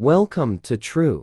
Welcome to True.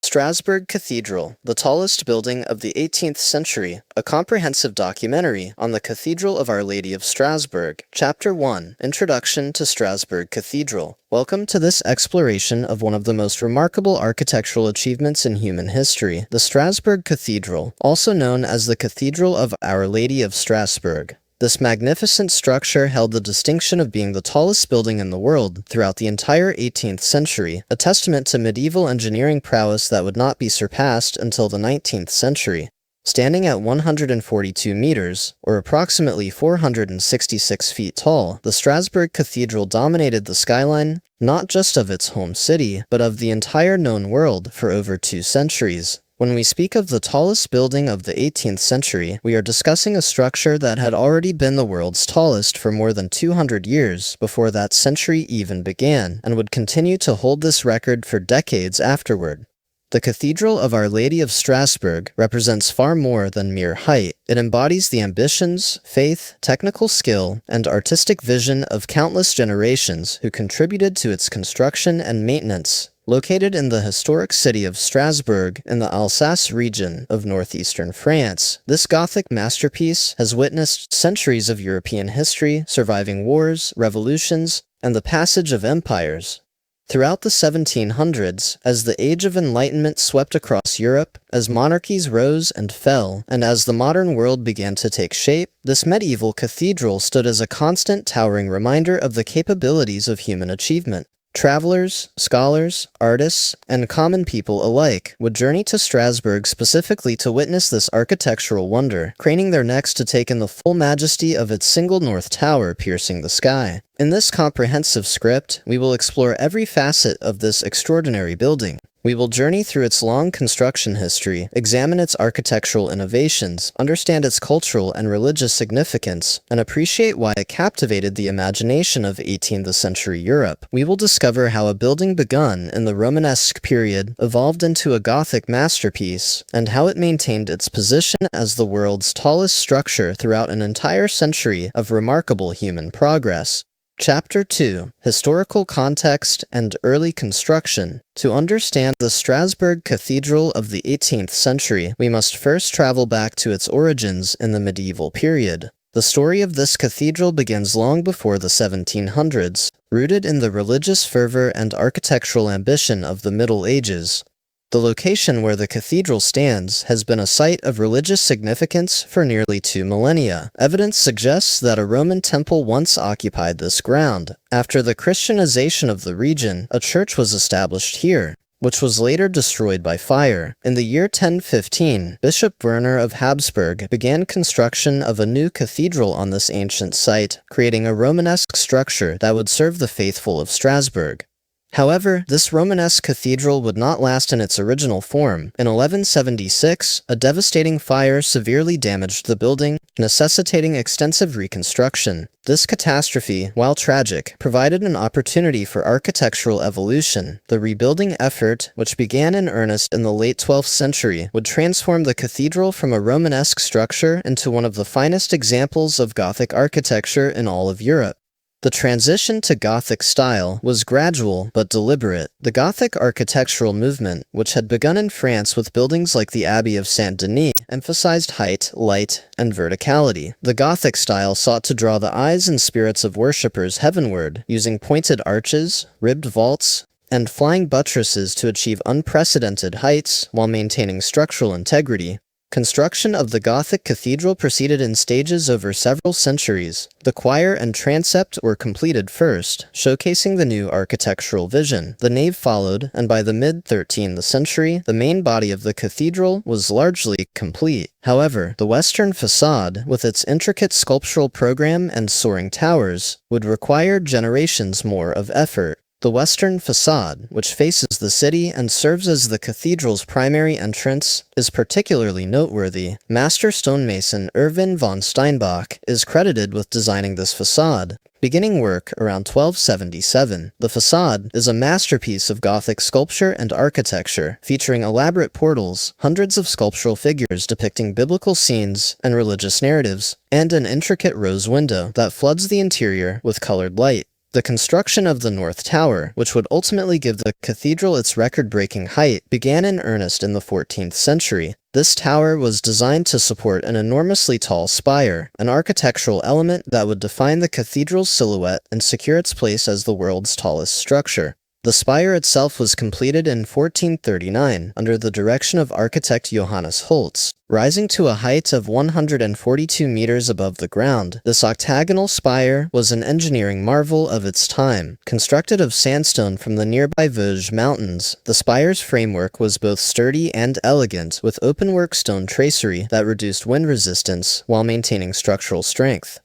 Strasbourg Cathedral, the tallest building of the 18th century, a comprehensive documentary on the Cathedral of Our Lady of Strasbourg. Chapter 1, Introduction to Strasbourg Cathedral. Welcome to this exploration of one of the most remarkable architectural achievements in human history, the Strasbourg Cathedral, also known as the Cathedral of Our Lady of Strasbourg. This magnificent structure held the distinction of being the tallest building in the world throughout the entire 18th century, a testament to medieval engineering prowess that would not be surpassed until the 19th century. Standing at 142 meters, or approximately 466 feet tall, the Strasbourg Cathedral dominated the skyline, not just of its home city, but of the entire known world for over 2 centuries. When we speak of the tallest building of the 18th century, we are discussing a structure that had already been the world's tallest for more than 200 years before that century even began, and would continue to hold this record for decades afterward. The Cathedral of Our Lady of Strasbourg represents far more than mere height. It embodies the ambitions, faith, technical skill, and artistic vision of countless generations who contributed to its construction and maintenance. Located in the historic city of Strasbourg in the Alsace region of northeastern France, this Gothic masterpiece has witnessed centuries of European history, surviving wars, revolutions, and the passage of empires. Throughout the 1700s, as the Age of Enlightenment swept across Europe, as monarchies rose and fell, and as the modern world began to take shape, this medieval cathedral stood as a constant, towering reminder of the capabilities of human achievement. Travelers, scholars, artists, and common people alike would journey to Strasbourg specifically to witness this architectural wonder, craning their necks to take in the full majesty of its single north tower piercing the sky. In this comprehensive script, we will explore every facet of this extraordinary building. We will journey through its long construction history, examine its architectural innovations, understand its cultural and religious significance, and appreciate why it captivated the imagination of 18th century Europe. We will discover how a building begun in the Romanesque period evolved into a Gothic masterpiece, and how it maintained its position as the world's tallest structure throughout an entire century of remarkable human progress. Chapter 2, Historical Context and Early Construction. To understand the Strasbourg Cathedral of the 18th century, we must first travel back to its origins in the medieval period. The story of this cathedral begins long before the 1700s, rooted in the religious fervor and architectural ambition of the Middle Ages. The location where the cathedral stands has been a site of religious significance for nearly 2 millennia. Evidence suggests that a Roman temple once occupied this ground. After the Christianization of the region, a church was established here, which was later destroyed by fire. In the year 1015, Bishop Werner of Habsburg began construction of a new cathedral on this ancient site, creating a Romanesque structure that would serve the faithful of Strasbourg. However, this Romanesque cathedral would not last in its original form. In 1176, a devastating fire severely damaged the building, necessitating extensive reconstruction. This catastrophe, while tragic, provided an opportunity for architectural evolution. The rebuilding effort, which began in earnest in the late 12th century, would transform the cathedral from a Romanesque structure into one of the finest examples of Gothic architecture in all of Europe. The transition to Gothic style was gradual but deliberate. The Gothic architectural movement, which had begun in France with buildings like the Abbey of Saint-Denis, emphasized height, light, and verticality. The Gothic style sought to draw the eyes and spirits of worshippers heavenward, using pointed arches, ribbed vaults, and flying buttresses to achieve unprecedented heights while maintaining structural integrity. Construction of the Gothic cathedral proceeded in stages over several centuries. The choir and transept were completed first, showcasing the new architectural vision. The nave followed, and by the mid-13th century, the main body of the cathedral was largely complete. However, the western facade, with its intricate sculptural program and soaring towers, would require generations more of effort. The western facade, which faces the city and serves as the cathedral's primary entrance, is particularly noteworthy. Master stonemason Erwin von Steinbach is credited with designing this facade, beginning work around 1277. The facade is a masterpiece of Gothic sculpture and architecture, featuring elaborate portals, hundreds of sculptural figures depicting biblical scenes and religious narratives, and an intricate rose window that floods the interior with colored light. The construction of the North Tower, which would ultimately give the cathedral its record-breaking height, began in earnest in the 14th century. This tower was designed to support an enormously tall spire, an architectural element that would define the cathedral's silhouette and secure its place as the world's tallest structure. The spire itself was completed in 1439 under the direction of architect Johannes Holz. Rising to a height of 142 meters above the ground, this octagonal spire was an engineering marvel of its time. Constructed of sandstone from the nearby Vosges Mountains, the spire's framework was both sturdy and elegant, with openwork stone tracery that reduced wind resistance while maintaining structural strength.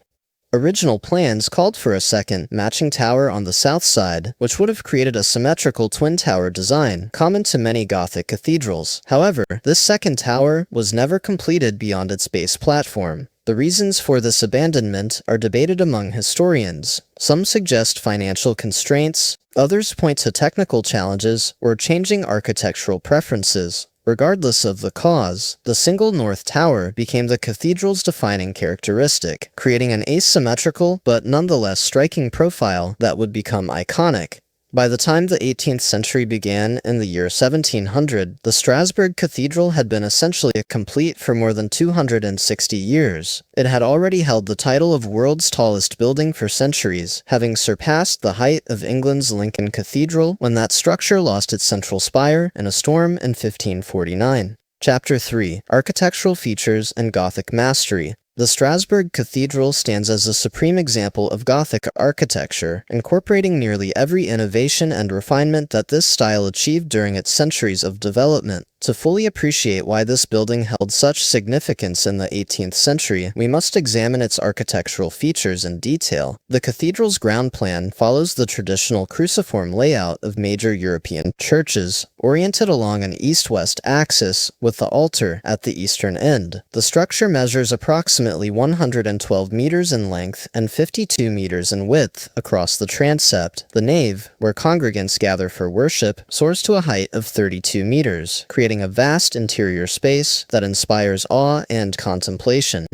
Original plans called for a second, matching tower on the south side, which would have created a symmetrical twin-tower design, common to many Gothic cathedrals. However, this second tower was never completed beyond its base platform. The reasons for this abandonment are debated among historians. Some suggest financial constraints, others point to technical challenges or changing architectural preferences. Regardless of the cause, the single North Tower became the cathedral's defining characteristic, creating an asymmetrical but nonetheless striking profile that would become iconic. By the time the 18th century began in the year 1700, the Strasbourg Cathedral had been essentially complete for more than 260 years. It had already held the title of world's tallest building for centuries, having surpassed the height of England's Lincoln Cathedral when that structure lost its central spire in a storm in 1549. Chapter 3: Architectural Features and Gothic Mastery. The Strasbourg Cathedral stands as a supreme example of Gothic architecture, incorporating nearly every innovation and refinement that this style achieved during its centuries of development. To fully appreciate why this building held such significance in the 18th century, we must examine its architectural features in detail. The cathedral's ground plan follows the traditional cruciform layout of major European churches, oriented along an east-west axis with the altar at the eastern end. The structure measures approximately 112 meters in length and 52 meters in width across the transept. The nave, where congregants gather for worship, soars to a height of 32 meters, creating a vast interior space that inspires awe and contemplation.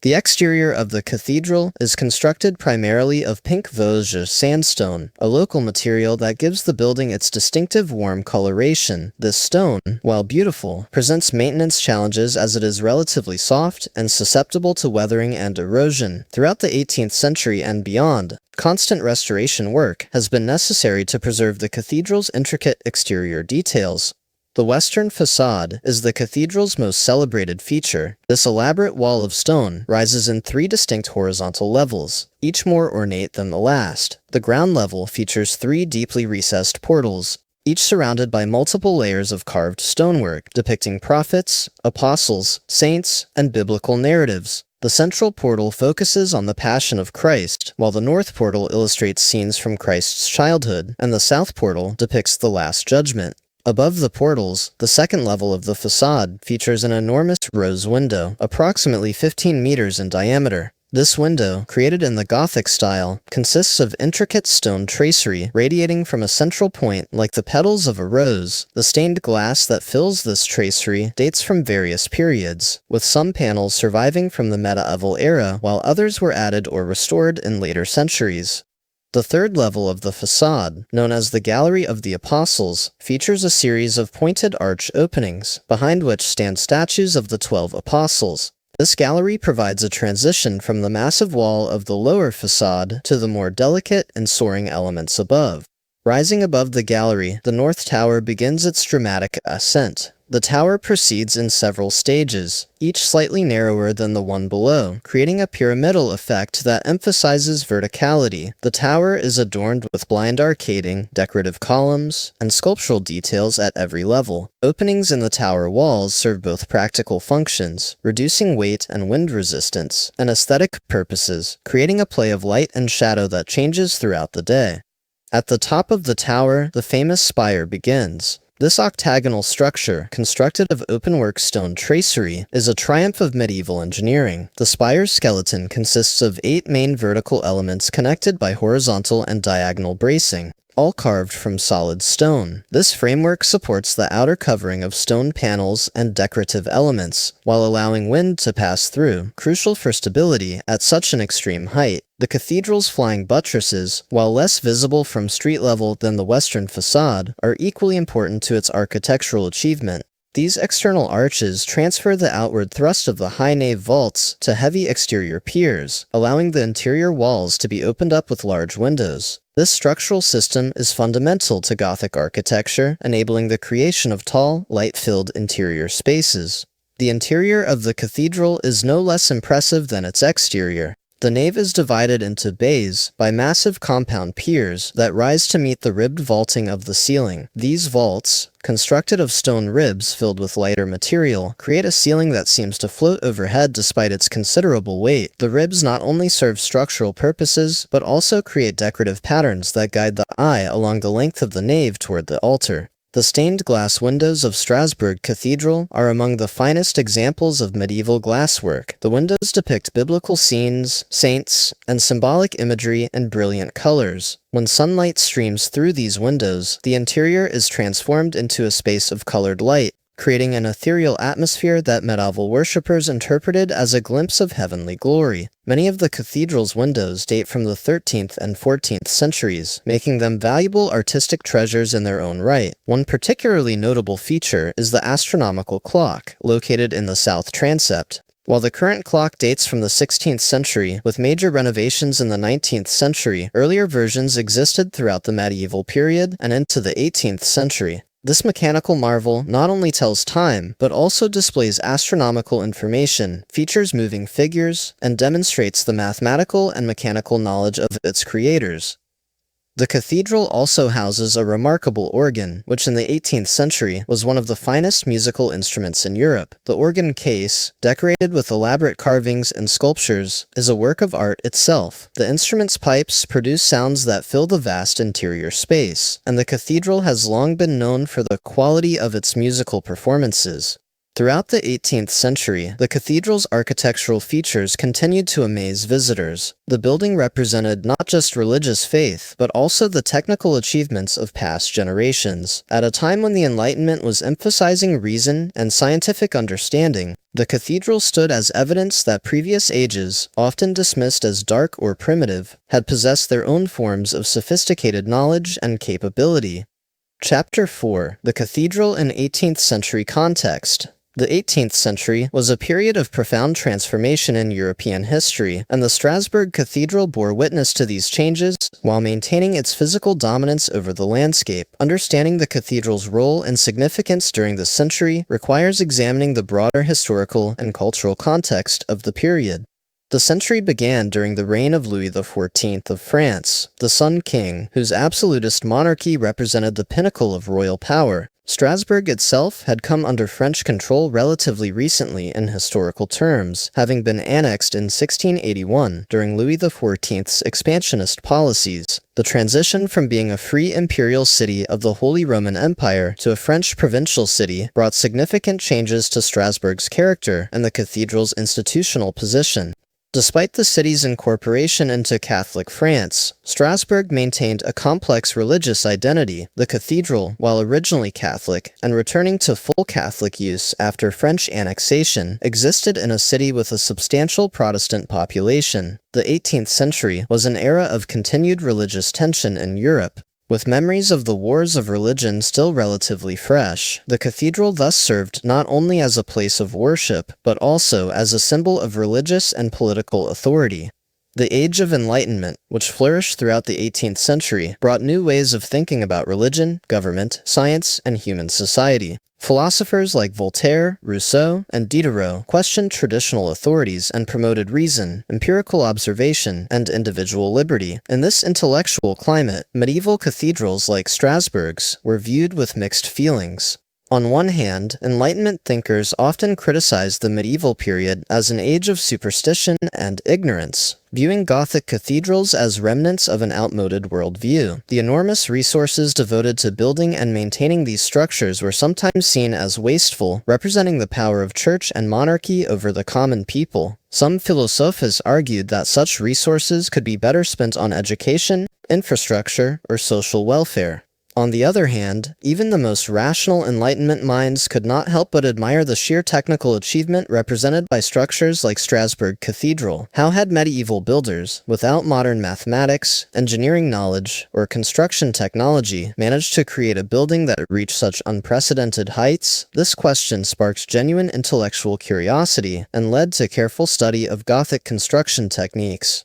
The exterior of the cathedral is constructed primarily of pink Vosges sandstone, a local material that gives the building its distinctive warm coloration. This stone, while beautiful, presents maintenance challenges as it is relatively soft and susceptible to weathering and erosion. Throughout the 18th century and beyond, constant restoration work has been necessary to preserve the cathedral's intricate exterior details. The western facade is the cathedral's most celebrated feature. This elaborate wall of stone rises in 3 distinct horizontal levels, each more ornate than the last. The ground level features 3 deeply recessed portals, each surrounded by multiple layers of carved stonework depicting prophets, apostles, saints, and biblical narratives. The central portal focuses on the Passion of Christ, while the north portal illustrates scenes from Christ's childhood, and the south portal depicts the Last Judgment. Above the portals, the second level of the facade features an enormous rose window, approximately 15 meters in diameter. This window, created in the Gothic style, consists of intricate stone tracery radiating from a central point like the petals of a rose. The stained glass that fills this tracery dates from various periods, with some panels surviving from the medieval era while others were added or restored in later centuries. The third level of the facade, known as the Gallery of the Apostles, features a series of pointed arch openings, behind which stand statues of the 12 apostles. This gallery provides a transition from the massive wall of the lower facade to the more delicate and soaring elements above. Rising above the gallery, the North Tower begins its dramatic ascent. The tower proceeds in several stages, each slightly narrower than the one below, creating a pyramidal effect that emphasizes verticality. The tower is adorned with blind arcading, decorative columns, and sculptural details at every level. Openings in the tower walls serve both practical functions, reducing weight and wind resistance, and aesthetic purposes, creating a play of light and shadow that changes throughout the day. At the top of the tower, the famous spire begins. This octagonal structure, constructed of openwork stone tracery, is a triumph of medieval engineering. The spire's skeleton consists of 8 main vertical elements connected by horizontal and diagonal bracing. all carved from solid stone. This framework supports the outer covering of stone panels and decorative elements, while allowing wind to pass through, crucial for stability at such an extreme height. The cathedral's flying buttresses, while less visible from street level than the western facade, are equally important to its architectural achievement. These external arches transfer the outward thrust of the high nave vaults to heavy exterior piers, allowing the interior walls to be opened up with large windows. This structural system is fundamental to Gothic architecture, enabling the creation of tall, light-filled interior spaces. The interior of the cathedral is no less impressive than its exterior. The nave is divided into bays by massive compound piers that rise to meet the ribbed vaulting of the ceiling. These vaults, constructed of stone ribs filled with lighter material, create a ceiling that seems to float overhead despite its considerable weight. The ribs not only serve structural purposes, but also create decorative patterns that guide the eye along the length of the nave toward the altar. The stained glass windows of Strasbourg Cathedral are among the finest examples of medieval glasswork. The windows depict biblical scenes, saints, and symbolic imagery in brilliant colors. When sunlight streams through these windows, the interior is transformed into a space of colored light, creating an ethereal atmosphere that medieval worshippers interpreted as a glimpse of heavenly glory. Many of the cathedral's windows date from the 13th and 14th centuries, making them valuable artistic treasures in their own right. One particularly notable feature is the astronomical clock, located in the south transept. While the current clock dates from the 16th century, with major renovations in the 19th century, earlier versions existed throughout the medieval period and into the 18th century. This mechanical marvel not only tells time, but also displays astronomical information, features moving figures, and demonstrates the mathematical and mechanical knowledge of its creators. The cathedral also houses a remarkable organ, which in the 18th century was one of the finest musical instruments in Europe. The organ case, decorated with elaborate carvings and sculptures, is a work of art itself. The instrument's pipes produce sounds that fill the vast interior space, and the cathedral has long been known for the quality of its musical performances. Throughout the 18th century, the cathedral's architectural features continued to amaze visitors. The building represented not just religious faith, but also the technical achievements of past generations. At a time when the Enlightenment was emphasizing reason and scientific understanding, the cathedral stood as evidence that previous ages, often dismissed as dark or primitive, had possessed their own forms of sophisticated knowledge and capability. Chapter 4. The Cathedral in 18th Century Context. The 18th century was a period of profound transformation in European history, and the Strasbourg Cathedral bore witness to these changes while maintaining its physical dominance over the landscape. Understanding the cathedral's role and significance during this century requires examining the broader historical and cultural context of the period. The century began during the reign of Louis XIV of France, the Sun King, whose absolutist monarchy represented the pinnacle of royal power. Strasbourg itself had come under French control relatively recently in historical terms, having been annexed in 1681 during Louis XIV's expansionist policies. The transition from being a free imperial city of the Holy Roman Empire to a French provincial city brought significant changes to Strasbourg's character and the cathedral's institutional position. Despite the city's incorporation into Catholic France, Strasbourg maintained a complex religious identity. The cathedral, while originally Catholic and returning to full Catholic use after French annexation, existed in a city with a substantial Protestant population. The 18th century was an era of continued religious tension in Europe. With memories of the wars of religion still relatively fresh, the cathedral thus served not only as a place of worship, but also as a symbol of religious and political authority. The Age of Enlightenment, which flourished throughout the 18th century, brought new ways of thinking about religion, government, science, and human society. Philosophers like Voltaire, Rousseau, and Diderot questioned traditional authorities and promoted reason, empirical observation, and individual liberty. In this intellectual climate, medieval cathedrals like Strasbourg's were viewed with mixed feelings. On one hand, Enlightenment thinkers often criticized the medieval period as an age of superstition and ignorance, viewing Gothic cathedrals as remnants of an outmoded worldview. The enormous resources devoted to building and maintaining these structures were sometimes seen as wasteful, representing the power of church and monarchy over the common people. Some philosophers argued that such resources could be better spent on education, infrastructure, or social welfare. On the other hand, even the most rational Enlightenment minds could not help but admire the sheer technical achievement represented by structures like Strasbourg Cathedral. How had medieval builders, without modern mathematics, engineering knowledge, or construction technology, managed to create a building that reached such unprecedented heights? This question sparked genuine intellectual curiosity and led to careful study of Gothic construction techniques.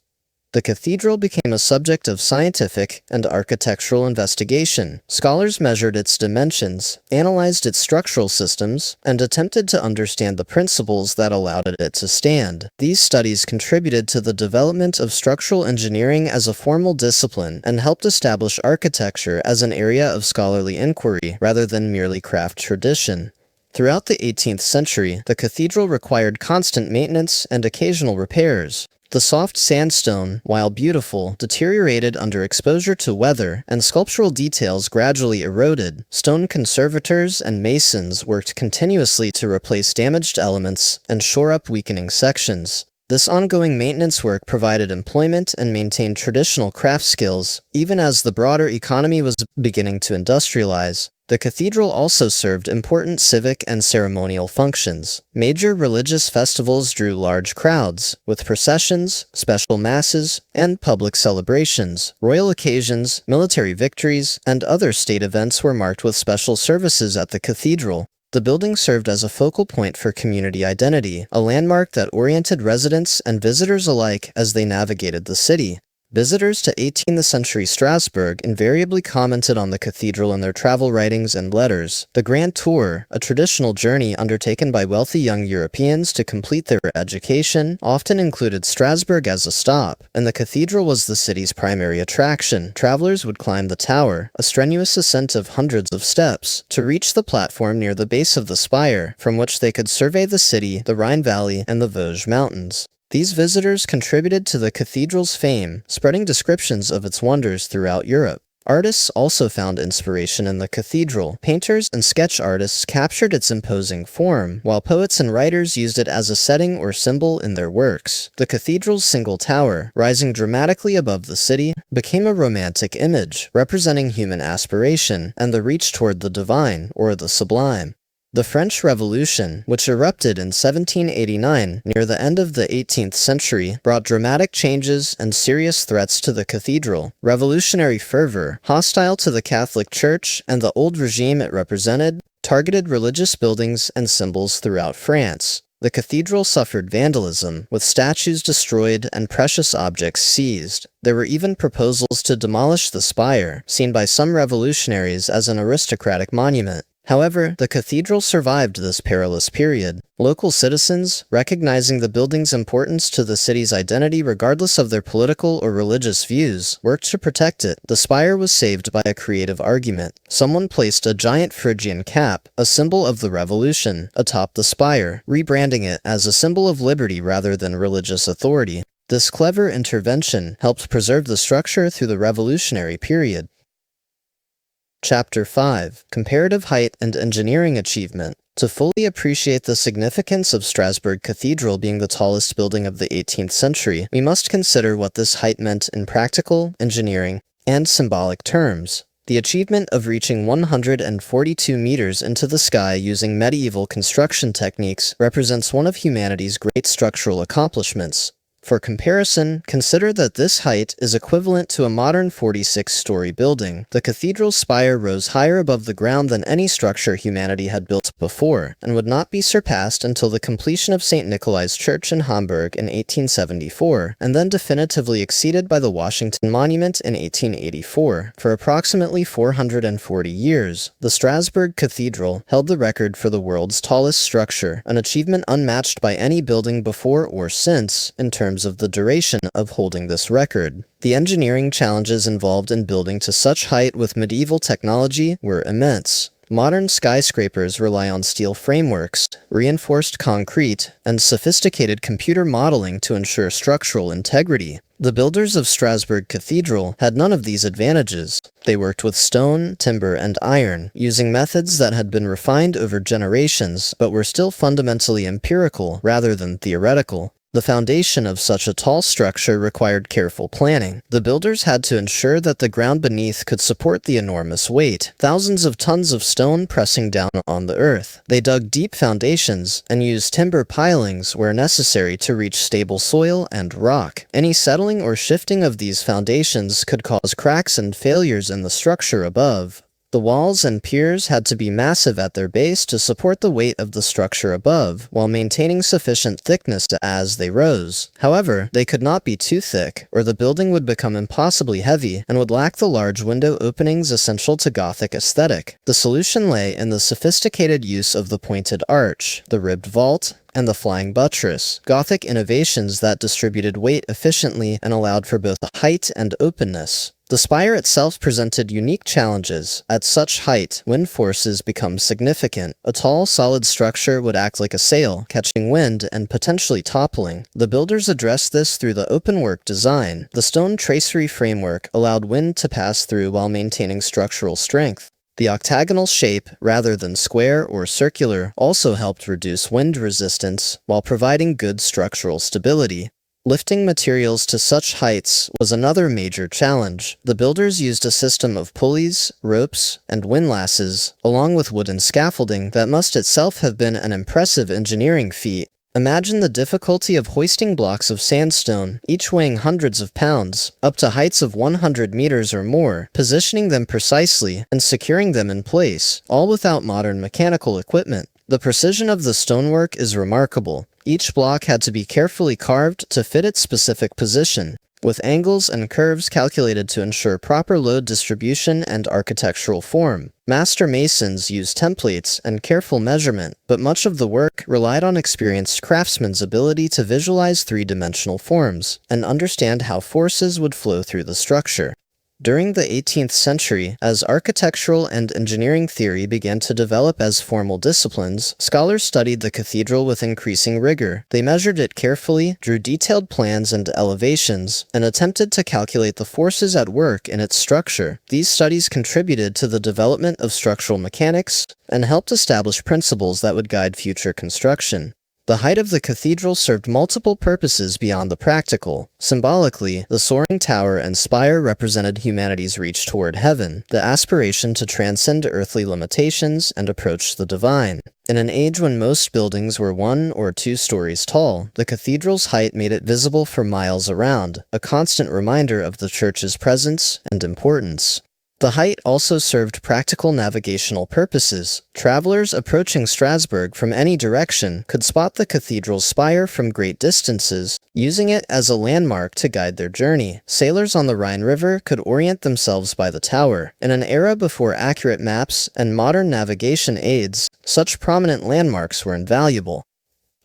The cathedral became a subject of scientific and architectural investigation. Scholars measured its dimensions, analyzed its structural systems, and attempted to understand the principles that allowed it to stand. These studies contributed to the development of structural engineering as a formal discipline and helped establish architecture as an area of scholarly inquiry rather than merely craft tradition. Throughout the 18th century, the cathedral required constant maintenance and occasional repairs. The soft sandstone, while beautiful, deteriorated under exposure to weather, and sculptural details gradually eroded. Stone conservators and masons worked continuously to replace damaged elements and shore up weakening sections. This ongoing maintenance work provided employment and maintained traditional craft skills, even as the broader economy was beginning to industrialize. The cathedral also served important civic and ceremonial functions. Major religious festivals drew large crowds, with processions, special masses, and public celebrations. Royal occasions, military victories, and other state events were marked with special services at the cathedral. The building served as a focal point for community identity, a landmark that oriented residents and visitors alike as they navigated the city. Visitors to 18th century Strasbourg invariably commented on the cathedral in their travel writings and letters. The Grand Tour, a traditional journey undertaken by wealthy young Europeans to complete their education, often included Strasbourg as a stop, and the cathedral was the city's primary attraction. Travelers would climb the tower, a strenuous ascent of hundreds of steps, to reach the platform near the base of the spire, from which they could survey the city, the Rhine Valley, and the Vosges Mountains. These visitors contributed to the cathedral's fame, spreading descriptions of its wonders throughout Europe. Artists also found inspiration in the cathedral. Painters and sketch artists captured its imposing form, while poets and writers used it as a setting or symbol in their works. The cathedral's single tower, rising dramatically above the city, became a romantic image, representing human aspiration and the reach toward the divine, or the sublime. The French Revolution, which erupted in 1789 near the end of the 18th century, brought dramatic changes and serious threats to the cathedral. Revolutionary fervor, hostile to the Catholic Church and the old regime it represented, targeted religious buildings and symbols throughout France. The cathedral suffered vandalism, with statues destroyed and precious objects seized. There were even proposals to demolish the spire, seen by some revolutionaries as an aristocratic monument. However, the cathedral survived this perilous period. Local citizens, recognizing the building's importance to the city's identity regardless of their political or religious views, worked to protect it. The spire was saved by a creative argument. Someone placed a giant Phrygian cap, a symbol of the revolution, atop the spire, rebranding it as a symbol of liberty rather than religious authority. This clever intervention helped preserve the structure through the revolutionary period. Chapter 5. Comparative Height and Engineering Achievement. To fully appreciate the significance of Strasbourg Cathedral being the tallest building of the 18th century, we must consider what this height meant in practical, engineering, and symbolic terms. The achievement of reaching 142 meters into the sky using medieval construction techniques represents one of humanity's great structural accomplishments. For comparison, consider that this height is equivalent to a modern 46-story building. The cathedral's spire rose higher above the ground than any structure humanity had built before, and would not be surpassed until the completion of St. Nikolai's Church in Hamburg in 1874, and then definitively exceeded by the Washington Monument in 1884. For approximately 440 years, the Strasbourg Cathedral held the record for the world's tallest structure, an achievement unmatched by any building before or since, in terms of the duration of holding this record. The engineering challenges involved in building to such height with medieval technology were immense. Modern skyscrapers rely on steel frameworks, reinforced concrete, and sophisticated computer modeling to ensure structural integrity. The builders of Strasbourg Cathedral had none of these advantages. They worked with stone, timber, and iron, using methods that had been refined over generations, but were still fundamentally empirical rather than theoretical. The foundation of such a tall structure required careful planning. The builders had to ensure that the ground beneath could support the enormous weight, thousands of tons of stone pressing down on the earth. They dug deep foundations and used timber pilings where necessary to reach stable soil and rock. Any settling or shifting of these foundations could cause cracks and failures in the structure above. The walls and piers had to be massive at their base to support the weight of the structure above, while maintaining sufficient thickness as they rose. However, they could not be too thick, or the building would become impossibly heavy and would lack the large window openings essential to Gothic aesthetic. The solution lay in the sophisticated use of the pointed arch, the ribbed vault, and the flying buttress, Gothic innovations that distributed weight efficiently and allowed for both height and openness. The spire itself presented unique challenges. At such height, wind forces become significant. A tall, solid structure would act like a sail, catching wind and potentially toppling. The builders addressed this through the openwork design. The stone tracery framework allowed wind to pass through while maintaining structural strength. The octagonal shape, rather than square or circular, also helped reduce wind resistance while providing good structural stability. Lifting materials to such heights was another major challenge. The builders used a system of pulleys, ropes, and windlasses, along with wooden scaffolding that must itself have been an impressive engineering feat. Imagine the difficulty of hoisting blocks of sandstone, each weighing hundreds of pounds, up to heights of 100 meters or more, positioning them precisely, and securing them in place, all without modern mechanical equipment. The precision of the stonework is remarkable. Each block had to be carefully carved to fit its specific position, with angles and curves calculated to ensure proper load distribution and architectural form. Master masons used templates and careful measurement, but much of the work relied on experienced craftsmen's ability to visualize three-dimensional forms and understand how forces would flow through the structure. During the 18th century, as architectural and engineering theory began to develop as formal disciplines, scholars studied the cathedral with increasing rigor. They measured it carefully, drew detailed plans and elevations, and attempted to calculate the forces at work in its structure. These studies contributed to the development of structural mechanics and helped establish principles that would guide future construction. The height of the cathedral served multiple purposes beyond the practical. Symbolically, the soaring tower and spire represented humanity's reach toward heaven, the aspiration to transcend earthly limitations and approach the divine. In an age when most buildings were 1 or 2 stories tall, the cathedral's height made it visible for miles around, a constant reminder of the church's presence and importance. The height also served practical navigational purposes. Travelers approaching Strasbourg from any direction could spot the cathedral's spire from great distances, using it as a landmark to guide their journey. Sailors on the Rhine River could orient themselves by the tower. In an era before accurate maps and modern navigation aids, such prominent landmarks were invaluable.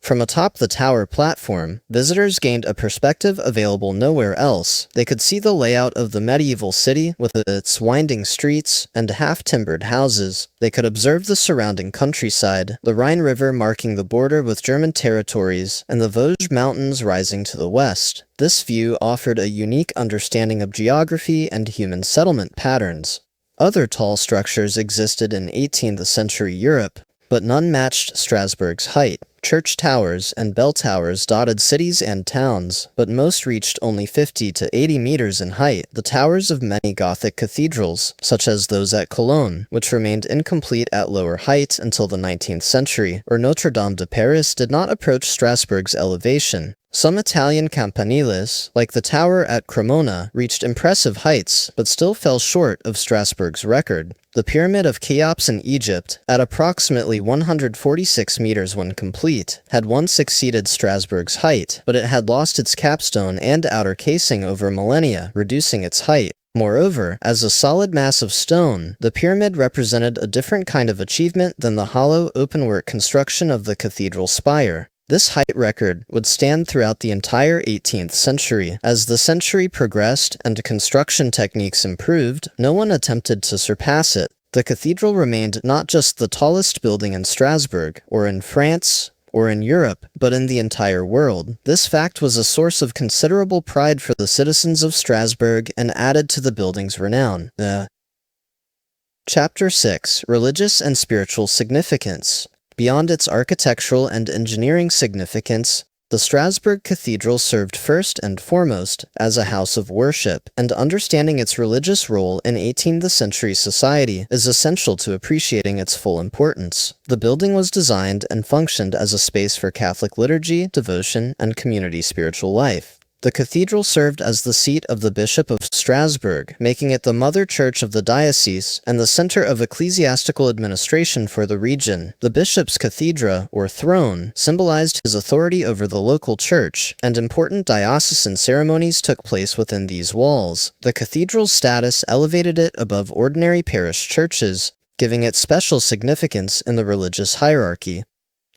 From atop the tower platform, visitors gained a perspective available nowhere else. They could see the layout of the medieval city with its winding streets and half-timbered houses. They could observe the surrounding countryside, the Rhine River marking the border with German territories, and the Vosges Mountains rising to the west. This view offered a unique understanding of geography and human settlement patterns. Other tall structures existed in 18th century Europe, but none matched Strasbourg's height. Church towers and bell towers dotted cities and towns, but most reached only 50 to 80 meters in height. The towers of many Gothic cathedrals, such as those at Cologne, which remained incomplete at lower height until the 19th century, or Notre Dame de Paris, did not approach Strasbourg's elevation. Some Italian campaniles, like the tower at Cremona, reached impressive heights, but still fell short of Strasbourg's record. The Pyramid of Cheops in Egypt, at approximately 146 meters when complete, had once exceeded Strasbourg's height, but it had lost its capstone and outer casing over millennia, reducing its height. Moreover, as a solid mass of stone, the pyramid represented a different kind of achievement than the hollow, openwork construction of the cathedral spire. This height record would stand throughout the entire 18th century. As the century progressed and construction techniques improved, no one attempted to surpass it. The cathedral remained not just the tallest building in Strasbourg, or in France, or in Europe, but in the entire world. This fact was a source of considerable pride for the citizens of Strasbourg and added to the building's renown. Chapter 6. Religious and Spiritual Significance. Beyond its architectural and engineering significance, The Strasbourg Cathedral served first and foremost as a house of worship, and understanding its religious role in 18th century society is essential to appreciating its full importance. The building was designed and functioned as a space for Catholic liturgy, devotion, and community spiritual life. The cathedral served as the seat of the Bishop of Strasbourg, making it the mother church of the diocese and the center of ecclesiastical administration for the region. The bishop's cathedra, or throne, symbolized his authority over the local church, and important diocesan ceremonies took place within these walls. The cathedral's status elevated it above ordinary parish churches, giving it special significance in the religious hierarchy.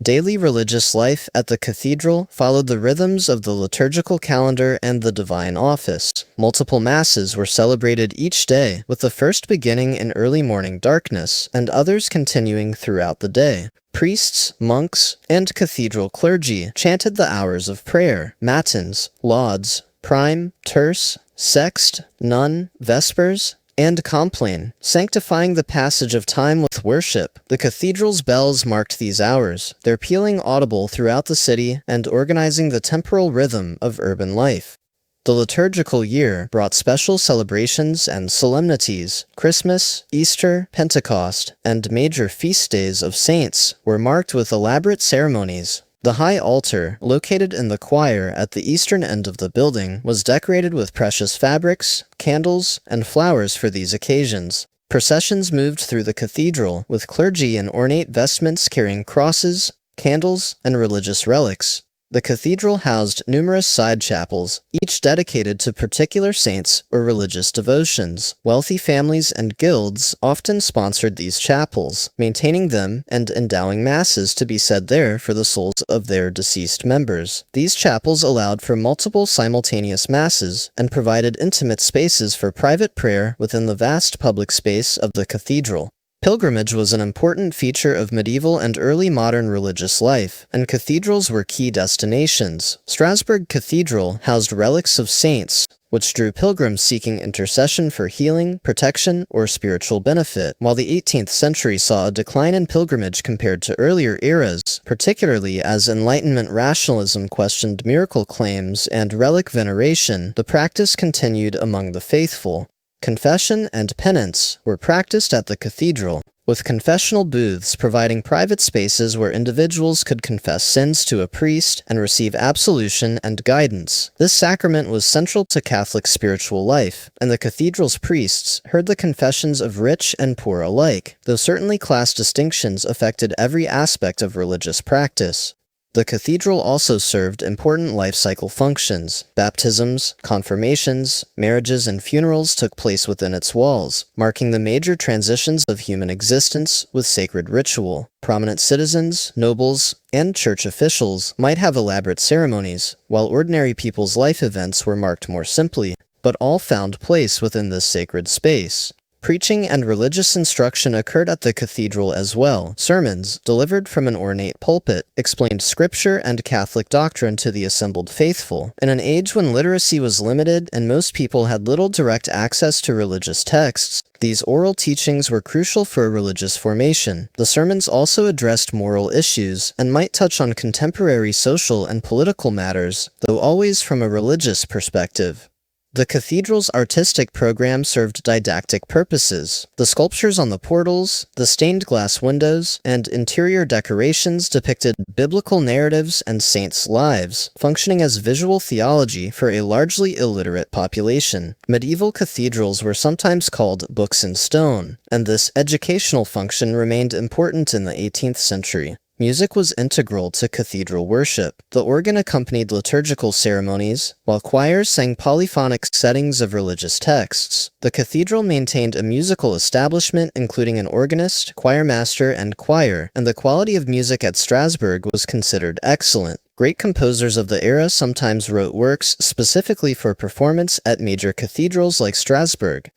Daily religious life at the cathedral followed the rhythms of the liturgical calendar and the divine office. Multiple masses were celebrated each day, with the first beginning in early morning darkness, and others continuing throughout the day. Priests, monks, and cathedral clergy chanted the hours of prayer, matins, lauds, prime, terce, sext, none, vespers, and compline, sanctifying the passage of time with worship. The cathedral's bells marked these hours, their pealing audible throughout the city and organizing the temporal rhythm of urban life. The liturgical year brought special celebrations and solemnities. Christmas, Easter, Pentecost, and major feast days of saints were marked with elaborate ceremonies. The high altar, located in the choir at the eastern end of the building, was decorated with precious fabrics, candles, and flowers for these occasions. Processions moved through the cathedral, with clergy in ornate vestments carrying crosses, candles, and religious relics. The cathedral housed numerous side chapels, each dedicated to particular saints or religious devotions. Wealthy families and guilds often sponsored these chapels, maintaining them and endowing masses to be said there for the souls of their deceased members. These chapels allowed for multiple simultaneous masses and provided intimate spaces for private prayer within the vast public space of the cathedral. Pilgrimage was an important feature of medieval and early modern religious life, and cathedrals were key destinations. Strasbourg Cathedral housed relics of saints, which drew pilgrims seeking intercession for healing, protection, or spiritual benefit, while the 18th century saw a decline in pilgrimage compared to earlier eras, particularly as Enlightenment rationalism questioned miracle claims and relic veneration. The practice continued among the faithful. Confession and penance were practiced at the cathedral, with confessional booths providing private spaces where individuals could confess sins to a priest and receive absolution and guidance. This sacrament was central to Catholic spiritual life, and the cathedral's priests heard the confessions of rich and poor alike, though certainly class distinctions affected every aspect of religious practice. The cathedral also served important life cycle functions. Baptisms, confirmations, marriages, and funerals took place within its walls, marking the major transitions of human existence with sacred ritual. Prominent citizens, nobles, and church officials might have elaborate ceremonies, while ordinary people's life events were marked more simply, but all found place within this sacred space. Preaching and religious instruction occurred at the cathedral as well. Sermons, delivered from an ornate pulpit, explained scripture and Catholic doctrine to the assembled faithful. In an age when literacy was limited and most people had little direct access to religious texts, these oral teachings were crucial for religious formation. The sermons also addressed moral issues and might touch on contemporary social and political matters, though always from a religious perspective. The cathedral's artistic program served didactic purposes. The sculptures on the portals, the stained glass windows, and interior decorations depicted biblical narratives and saints' lives, functioning as visual theology for a largely illiterate population. Medieval cathedrals were sometimes called books in stone, and this educational function remained important in the 18th century. Music was integral to cathedral worship. The organ accompanied liturgical ceremonies, while choirs sang polyphonic settings of religious texts. The cathedral maintained a musical establishment including an organist, choirmaster, and choir, and the quality of music at Strasbourg was considered excellent. Great composers of the era sometimes wrote works specifically for performance at major cathedrals like Strasbourg.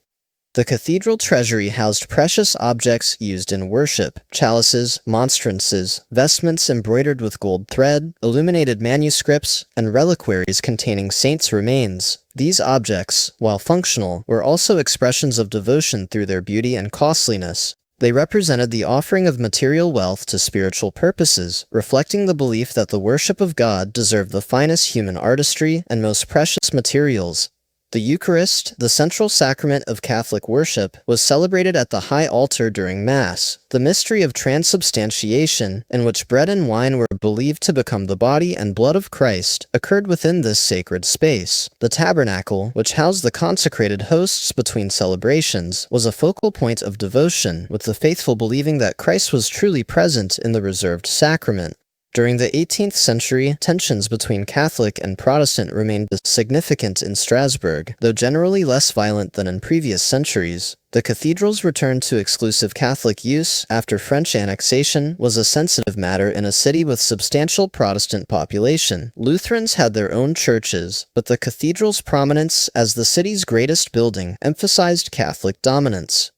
The cathedral treasury housed precious objects used in worship: chalices, monstrances, vestments embroidered with gold thread, illuminated manuscripts, and reliquaries containing saints' remains. These objects, while functional, were also expressions of devotion through their beauty and costliness. They represented the offering of material wealth to spiritual purposes, reflecting the belief that the worship of God deserved the finest human artistry and most precious materials. The Eucharist, the central sacrament of Catholic worship, was celebrated at the high altar during Mass. The mystery of transubstantiation, in which bread and wine were believed to become the body and blood of Christ, occurred within this sacred space. The tabernacle, which housed the consecrated hosts between celebrations, was a focal point of devotion, with the faithful believing that Christ was truly present in the reserved sacrament. During the 18th century, tensions between Catholic and Protestant remained significant in Strasbourg, though generally less violent than in previous centuries. The cathedral's return to exclusive Catholic use after French annexation was a sensitive matter in a city with substantial Protestant population. Lutherans had their own churches, but the cathedral's prominence as the city's greatest building emphasized Catholic dominance.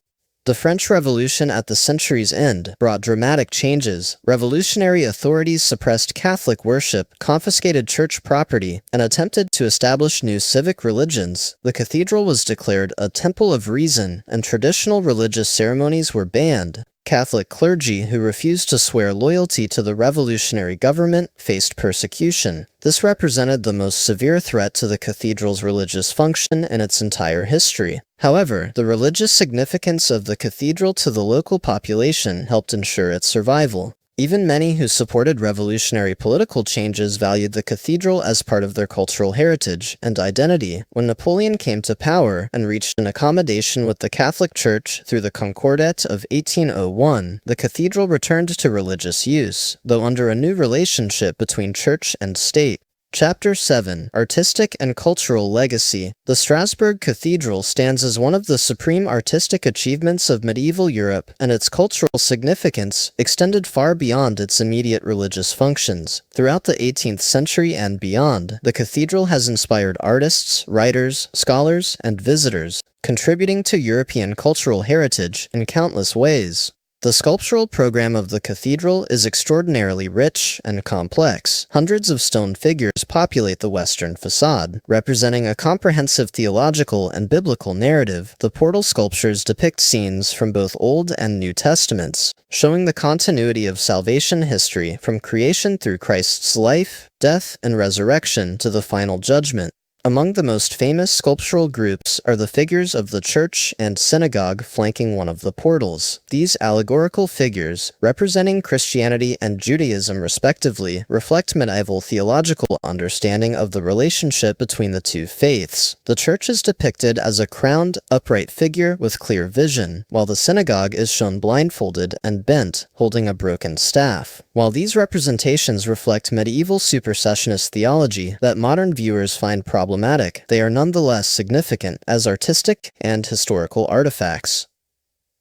The French Revolution at the century's end brought dramatic changes. Revolutionary authorities suppressed Catholic worship, confiscated church property, and attempted to establish new civic religions. The cathedral was declared a temple of reason, and traditional religious ceremonies were banned. Catholic clergy who refused to swear loyalty to the revolutionary government faced persecution. This represented the most severe threat to the cathedral's religious function in its entire history. However, the religious significance of the cathedral to the local population helped ensure its survival. Even many who supported revolutionary political changes valued the cathedral as part of their cultural heritage and identity. When Napoleon came to power and reached an accommodation with the Catholic Church through the Concordat of 1801, the cathedral returned to religious use, though under a new relationship between church and state. Chapter 7. Artistic and Cultural Legacy. The Strasbourg Cathedral stands as one of the supreme artistic achievements of medieval Europe, and its cultural significance extended far beyond its immediate religious functions. Throughout the 18th century and beyond, the cathedral has inspired artists, writers, scholars, and visitors, contributing to European cultural heritage in countless ways. The sculptural program of the cathedral is extraordinarily rich and complex. Hundreds of stone figures populate the western facade, representing a comprehensive theological and biblical narrative. The portal sculptures depict scenes from both Old and New Testaments, showing the continuity of salvation history from creation through Christ's life, death, and resurrection to the final judgment. Among the most famous sculptural groups are the figures of the church and synagogue flanking one of the portals. These allegorical figures, representing Christianity and Judaism respectively, reflect medieval theological understanding of the relationship between the two faiths. The church is depicted as a crowned, upright figure with clear vision, while the synagogue is shown blindfolded and bent, holding a broken staff. While these representations reflect medieval supersessionist theology that modern viewers find problematic, they are nonetheless significant as artistic and historical artifacts.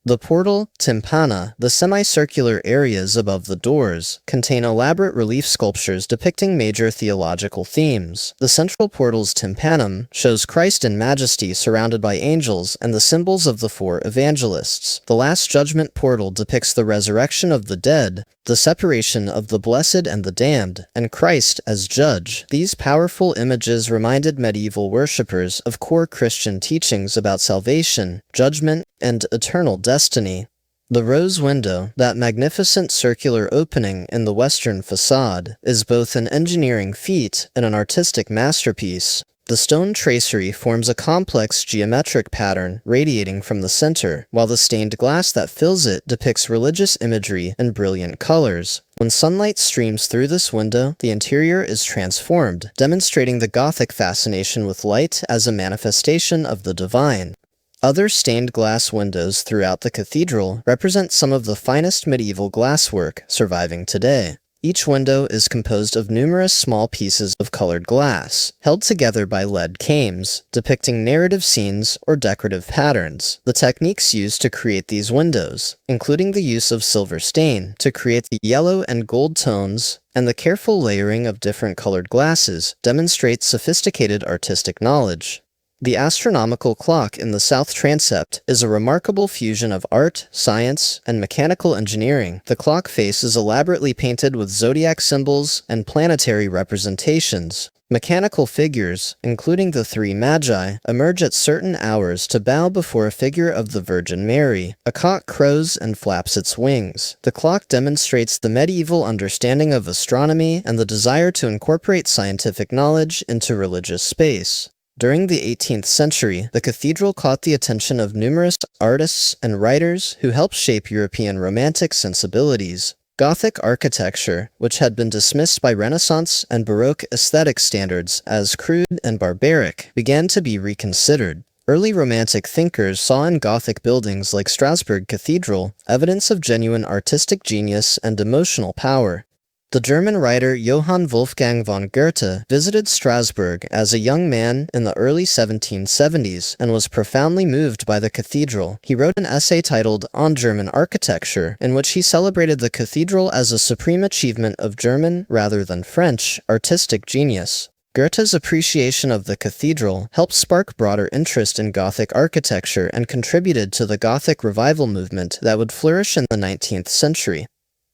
The portal, tympana, the semicircular areas above the doors, contain elaborate relief sculptures depicting major theological themes. The central portal's tympanum shows Christ in majesty surrounded by angels and the symbols of the four evangelists. The Last Judgment portal depicts the resurrection of the dead, the separation of the blessed and the damned, and Christ as judge. These powerful images reminded medieval worshippers of core Christian teachings about salvation, judgment, and eternal destiny. The rose window, that magnificent circular opening in the western facade, is both an engineering feat and an artistic masterpiece. The stone tracery forms a complex geometric pattern radiating from the center, while the stained glass that fills it depicts religious imagery in brilliant colors. When sunlight streams through this window, the interior is transformed, demonstrating the Gothic fascination with light as a manifestation of the divine. Other stained glass windows throughout the cathedral represent some of the finest medieval glasswork surviving today. Each window is composed of numerous small pieces of colored glass, held together by lead cames, depicting narrative scenes or decorative patterns. The techniques used to create these windows, including the use of silver stain to create the yellow and gold tones, and the careful layering of different colored glasses, demonstrate sophisticated artistic knowledge. The astronomical clock in the south transept is a remarkable fusion of art, science, and mechanical engineering. The clock face is elaborately painted with zodiac symbols and planetary representations. Mechanical figures, including the three magi, emerge at certain hours to bow before a figure of the Virgin Mary. A cock crows and flaps its wings. The clock demonstrates the medieval understanding of astronomy and the desire to incorporate scientific knowledge into religious space. During the 18th century, the cathedral caught the attention of numerous artists and writers who helped shape European Romantic sensibilities. Gothic architecture, which had been dismissed by Renaissance and Baroque aesthetic standards as crude and barbaric, began to be reconsidered. Early Romantic thinkers saw in Gothic buildings like Strasbourg Cathedral evidence of genuine artistic genius and emotional power. The German writer Johann Wolfgang von Goethe visited Strasbourg as a young man in the early 1770s and was profoundly moved by the cathedral. He wrote an essay titled On German Architecture, in which he celebrated the cathedral as a supreme achievement of German, rather than French, artistic genius. Goethe's appreciation of the cathedral helped spark broader interest in Gothic architecture and contributed to the Gothic revival movement that would flourish in the 19th century.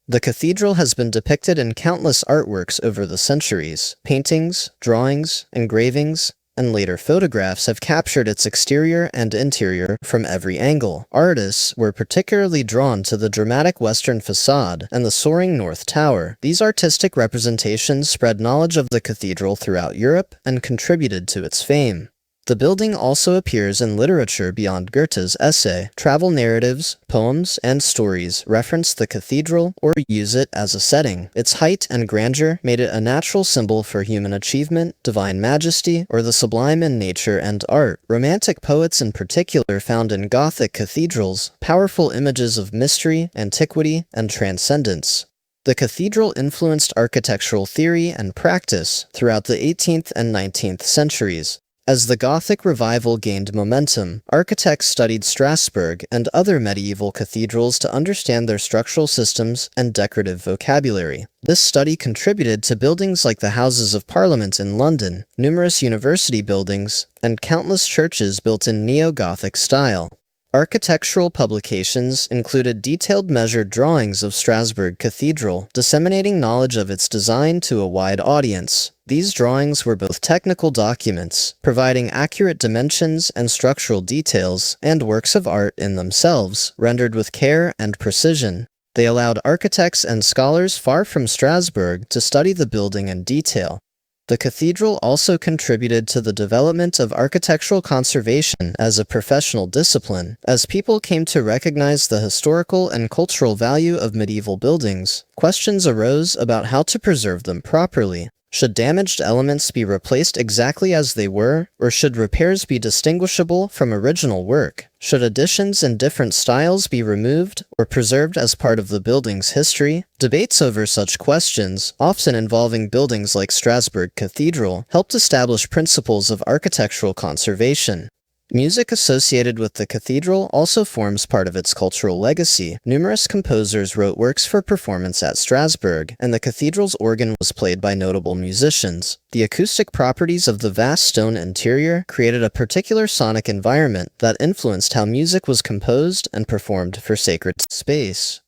The cathedral has been depicted in countless artworks over the centuries. Paintings, drawings, engravings, and later photographs have captured its exterior and interior from every angle. Artists were particularly drawn to the dramatic western facade and the soaring north tower. These artistic representations spread knowledge of the cathedral throughout Europe and contributed to its fame. The building also appears in literature beyond Goethe's essay. Travel narratives, poems, and stories reference the cathedral or use it as a setting. Its height and grandeur made it a natural symbol for human achievement, divine majesty, or the sublime in nature and art. Romantic poets in particular found in Gothic cathedrals powerful images of mystery, antiquity, and transcendence. The cathedral influenced architectural theory and practice throughout the 18th and 19th centuries. As the Gothic revival gained momentum, architects studied Strasbourg and other medieval cathedrals to understand their structural systems and decorative vocabulary. This study contributed to buildings like the Houses of Parliament in London, numerous university buildings, and countless churches built in neo-Gothic style. Architectural publications included detailed measured drawings of Strasbourg Cathedral, disseminating knowledge of its design to a wide audience. These drawings were both technical documents, providing accurate dimensions and structural details, and works of art in themselves, rendered with care and precision. They allowed architects and scholars far from Strasbourg to study the building in detail. The cathedral also contributed to the development of architectural conservation as a professional discipline. As people came to recognize the historical and cultural value of medieval buildings, questions arose about how to preserve them properly. Should damaged elements be replaced exactly as they were, or should repairs be distinguishable from original work? Should additions in different styles be removed or preserved as part of the building's history? Debates over such questions, often involving buildings like Strasbourg Cathedral, helped establish principles of architectural conservation. Music associated with the cathedral also forms part of its cultural legacy. Numerous composers wrote works for performance at Strasbourg, and the cathedral's organ was played by notable musicians. The acoustic properties of the vast stone interior created a particular sonic environment that influenced how music was composed and performed for sacred space.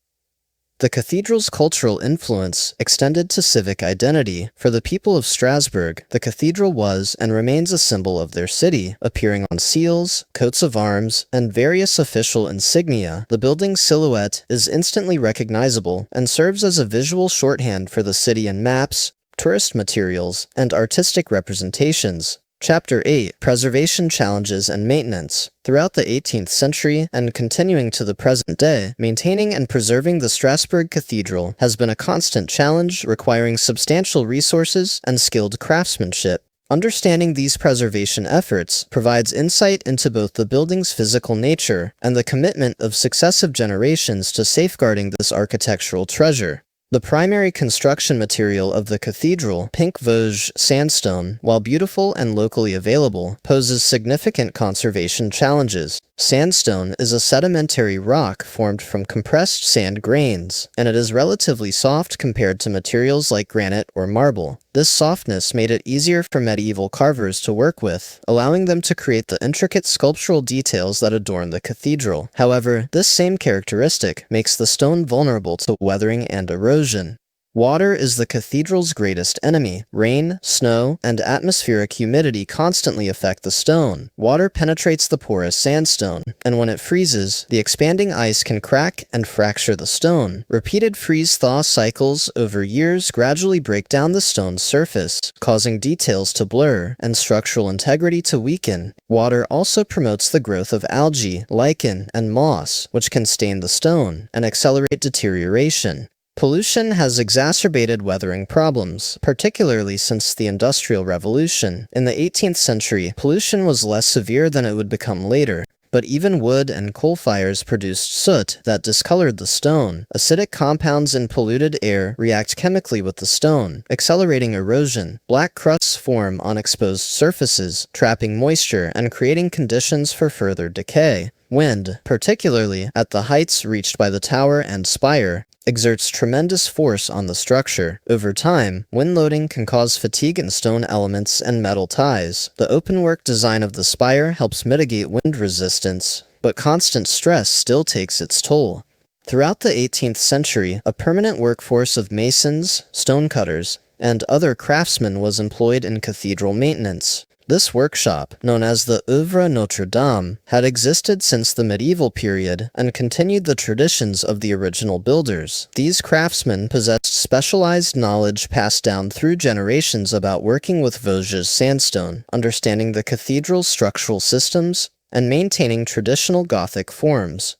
The cathedral's cultural influence extended to civic identity. For the people of Strasbourg, the cathedral was and remains a symbol of their city, appearing on seals, coats of arms, and various official insignia. The building's silhouette is instantly recognizable and serves as a visual shorthand for the city in maps, tourist materials, and artistic representations. Chapter 8. Preservation Challenges and Maintenance. Throughout the 18th century, and continuing to the present day, maintaining and preserving the Strasbourg Cathedral has been a constant challenge requiring substantial resources and skilled craftsmanship. Understanding these preservation efforts provides insight into both the building's physical nature and the commitment of successive generations to safeguarding this architectural treasure. The primary construction material of the cathedral, pink Vosges sandstone, while beautiful and locally available, poses significant conservation challenges. Sandstone is a sedimentary rock formed from compressed sand grains, and it is relatively soft compared to materials like granite or marble. This softness made it easier for medieval carvers to work with, allowing them to create the intricate sculptural details that adorn the cathedral. However, this same characteristic makes the stone vulnerable to weathering and erosion. Water is the cathedral's greatest enemy. Rain, snow, and atmospheric humidity constantly affect the stone. Water penetrates the porous sandstone, and when it freezes, the expanding ice can crack and fracture the stone. Repeated freeze-thaw cycles over years gradually break down the stone's surface, causing details to blur and structural integrity to weaken. Water also promotes the growth of algae, lichen, and moss, which can stain the stone and accelerate deterioration. Pollution has exacerbated weathering problems, particularly since the Industrial Revolution. In the 18th century, pollution was less severe than it would become later, but even wood and coal fires produced soot that discolored the stone. Acidic compounds in polluted air react chemically with the stone, accelerating erosion. Black crusts form on exposed surfaces, trapping moisture and creating conditions for further decay. Wind, particularly at the heights reached by the tower and spire, exerts tremendous force on the structure. Over time, wind loading can cause fatigue in stone elements and metal ties. The openwork design of the spire helps mitigate wind resistance, but constant stress still takes its toll. Throughout the 18th century, a permanent workforce of masons, stonecutters, and other craftsmen was employed in cathedral maintenance. This workshop, known as the Œuvre Notre-Dame, had existed since the medieval period and continued the traditions of the original builders. These craftsmen possessed specialized knowledge passed down through generations about working with Vosges sandstone, understanding the cathedral's structural systems, and maintaining traditional Gothic forms.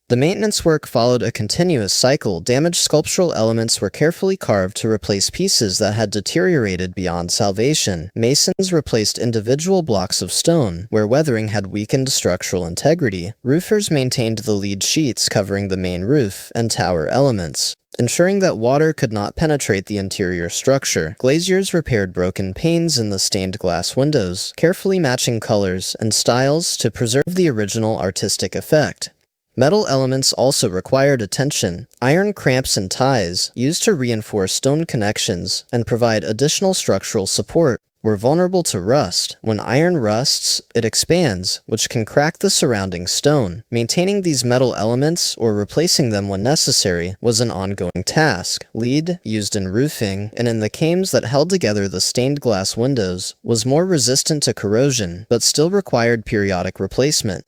The maintenance work followed a continuous cycle. Damaged sculptural elements were carefully carved to replace pieces that had deteriorated beyond salvation. Masons replaced individual blocks of stone, where weathering had weakened structural integrity. Roofers maintained the lead sheets covering the main roof and tower elements, ensuring that water could not penetrate the interior structure. Glaziers repaired broken panes in the stained glass windows, carefully matching colors and styles to preserve the original artistic effect. Metal elements also required attention. Iron cramps and ties, used to reinforce stone connections and provide additional structural support, were vulnerable to rust. When iron rusts, it expands, which can crack the surrounding stone. Maintaining these metal elements, or replacing them when necessary, was an ongoing task. Lead, used in roofing, and in the cames that held together the stained glass windows, was more resistant to corrosion, but still required periodic replacement.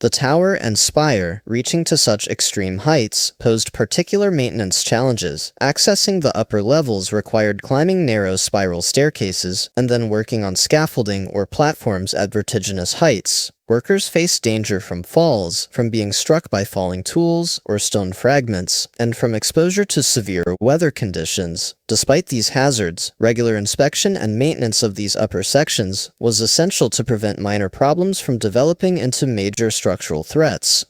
The tower and spire, reaching to such extreme heights, posed particular maintenance challenges. Accessing the upper levels required climbing narrow spiral staircases and then working on scaffolding or platforms at vertiginous heights. Workers faced danger from falls, from being struck by falling tools or stone fragments, and from exposure to severe weather conditions. Despite these hazards, regular inspection and maintenance of these upper sections was essential to prevent minor problems from developing into major structural threats.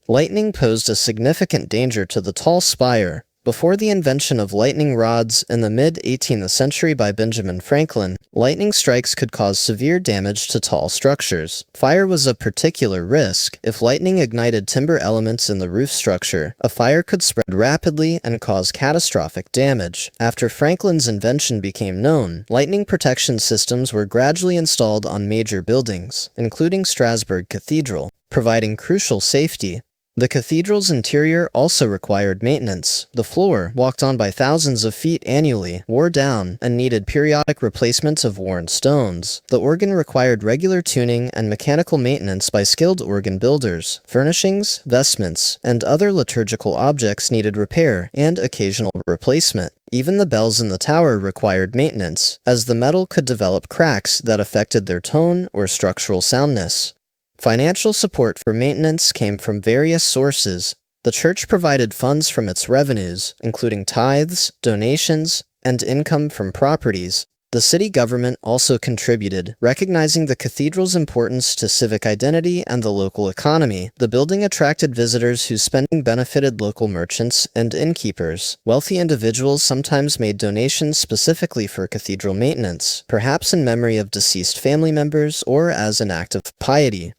Lightning posed a significant danger to the tall spire. Before the invention of lightning rods in the mid-18th century by Benjamin Franklin, lightning strikes could cause severe damage to tall structures. Fire was a particular risk. If lightning ignited timber elements in the roof structure, a fire could spread rapidly and cause catastrophic damage. After Franklin's invention became known, lightning protection systems were gradually installed on major buildings, including Strasbourg Cathedral, providing crucial safety. The cathedral's interior also required maintenance. The floor, walked on by thousands of feet annually, wore down and needed periodic replacements of worn stones. The organ required regular tuning and mechanical maintenance by skilled organ builders. Furnishings, vestments, and other liturgical objects needed repair and occasional replacement. Even the bells in the tower required maintenance, as the metal could develop cracks that affected their tone or structural soundness. Financial support for maintenance came from various sources. The church provided funds from its revenues, including tithes, donations, and income from properties. The city government also contributed, recognizing the cathedral's importance to civic identity and the local economy. The building attracted visitors whose spending benefited local merchants and innkeepers. Wealthy individuals sometimes made donations specifically for cathedral maintenance, perhaps in memory of deceased family members or as an act of piety.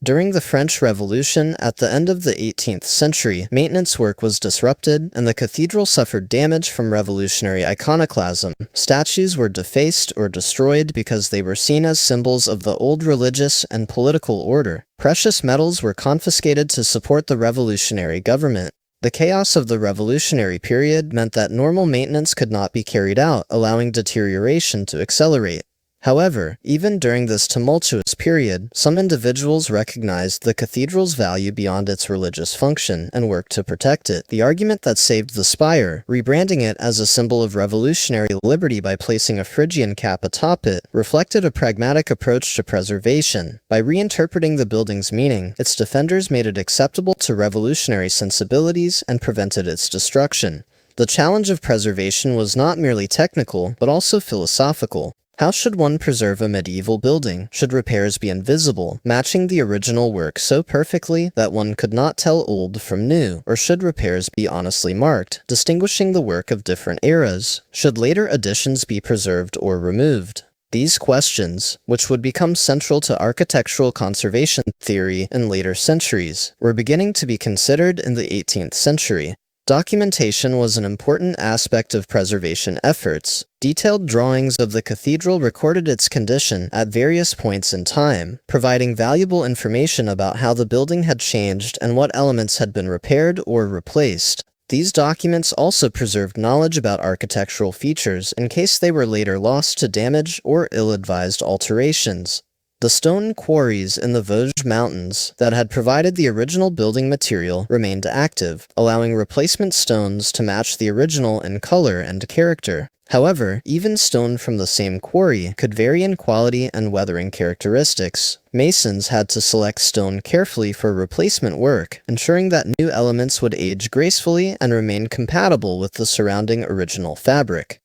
During the French Revolution, at the end of the 18th century, maintenance work was disrupted, and the cathedral suffered damage from revolutionary iconoclasm. Statues were defaced or destroyed because they were seen as symbols of the old religious and political order. Precious metals were confiscated to support the revolutionary government. The chaos of the Revolutionary period meant that normal maintenance could not be carried out, allowing deterioration to accelerate. However, even during this tumultuous period, some individuals recognized the cathedral's value beyond its religious function and worked to protect it. The argument that saved the spire, rebranding it as a symbol of revolutionary liberty by placing a Phrygian cap atop it, reflected a pragmatic approach to preservation. By reinterpreting the building's meaning, its defenders made it acceptable to revolutionary sensibilities and prevented its destruction. The challenge of preservation was not merely technical, but also philosophical. How should one preserve a medieval building? Should repairs be invisible, matching the original work so perfectly that one could not tell old from new? Or should repairs be honestly marked, distinguishing the work of different eras? Should later additions be preserved or removed? These questions, which would become central to architectural conservation theory in later centuries, were beginning to be considered in the 18th century. Documentation was an important aspect of preservation efforts. Detailed drawings of the cathedral recorded its condition at various points in time, providing valuable information about how the building had changed and what elements had been repaired or replaced. These documents also preserved knowledge about architectural features in case they were later lost to damage or ill-advised alterations. The stone quarries in the Vosges Mountains that had provided the original building material remained active, allowing replacement stones to match the original in color and character. However, even stone from the same quarry could vary in quality and weathering characteristics. Masons had to select stone carefully for replacement work, ensuring that new elements would age gracefully and remain compatible with the surrounding original fabric.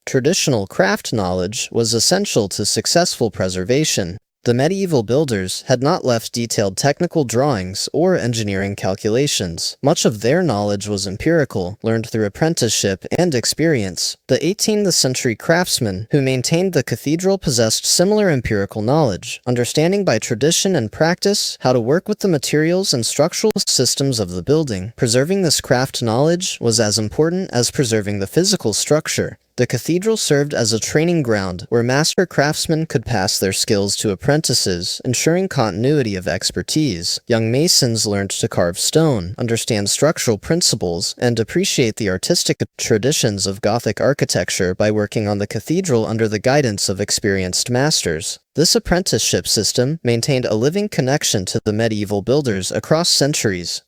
Traditional craft knowledge was essential to successful preservation. The medieval builders had not left detailed technical drawings or engineering calculations. Much of their knowledge was empirical, learned through apprenticeship and experience. The 18th century craftsmen who maintained the cathedral possessed similar empirical knowledge, understanding by tradition and practice how to work with the materials and structural systems of the building. Preserving this craft knowledge was as important as preserving the physical structure. The cathedral served as a training ground where master craftsmen could pass their skills to apprentices, ensuring continuity of expertise. Young masons learned to carve stone, understand structural principles, and appreciate the artistic traditions of Gothic architecture by working on the cathedral under the guidance of experienced masters. This apprenticeship system maintained a living connection to the medieval builders across centuries.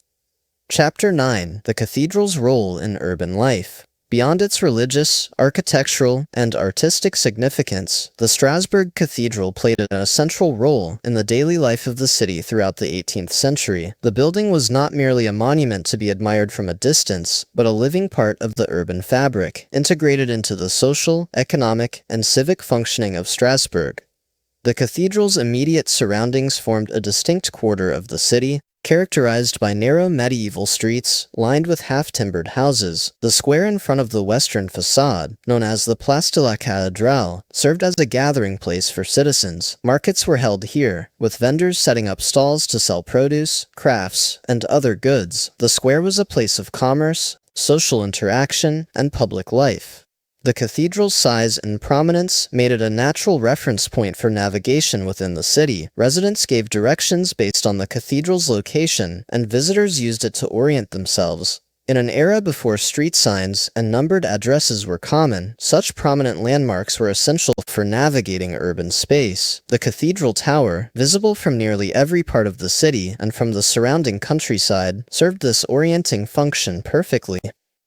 Chapter 9: The Cathedral's Role in Urban Life. Beyond its religious, architectural, and artistic significance, the Strasbourg Cathedral played a central role in the daily life of the city throughout the 18th century. The building was not merely a monument to be admired from a distance, but a living part of the urban fabric, integrated into the social, economic, and civic functioning of Strasbourg. The cathedral's immediate surroundings formed a distinct quarter of the city, characterized by narrow medieval streets lined with half-timbered houses. The square in front of the western facade, known as the Place de la Cathédrale, served as a gathering place for citizens. Markets were held here, with vendors setting up stalls to sell produce, crafts, and other goods. The square was a place of commerce, social interaction, and public life. The cathedral's size and prominence made it a natural reference point for navigation within the city. Residents gave directions based on the cathedral's location, and visitors used it to orient themselves. In an era before street signs and numbered addresses were common, such prominent landmarks were essential for navigating urban space. The cathedral tower, visible from nearly every part of the city and from the surrounding countryside, served this orienting function perfectly.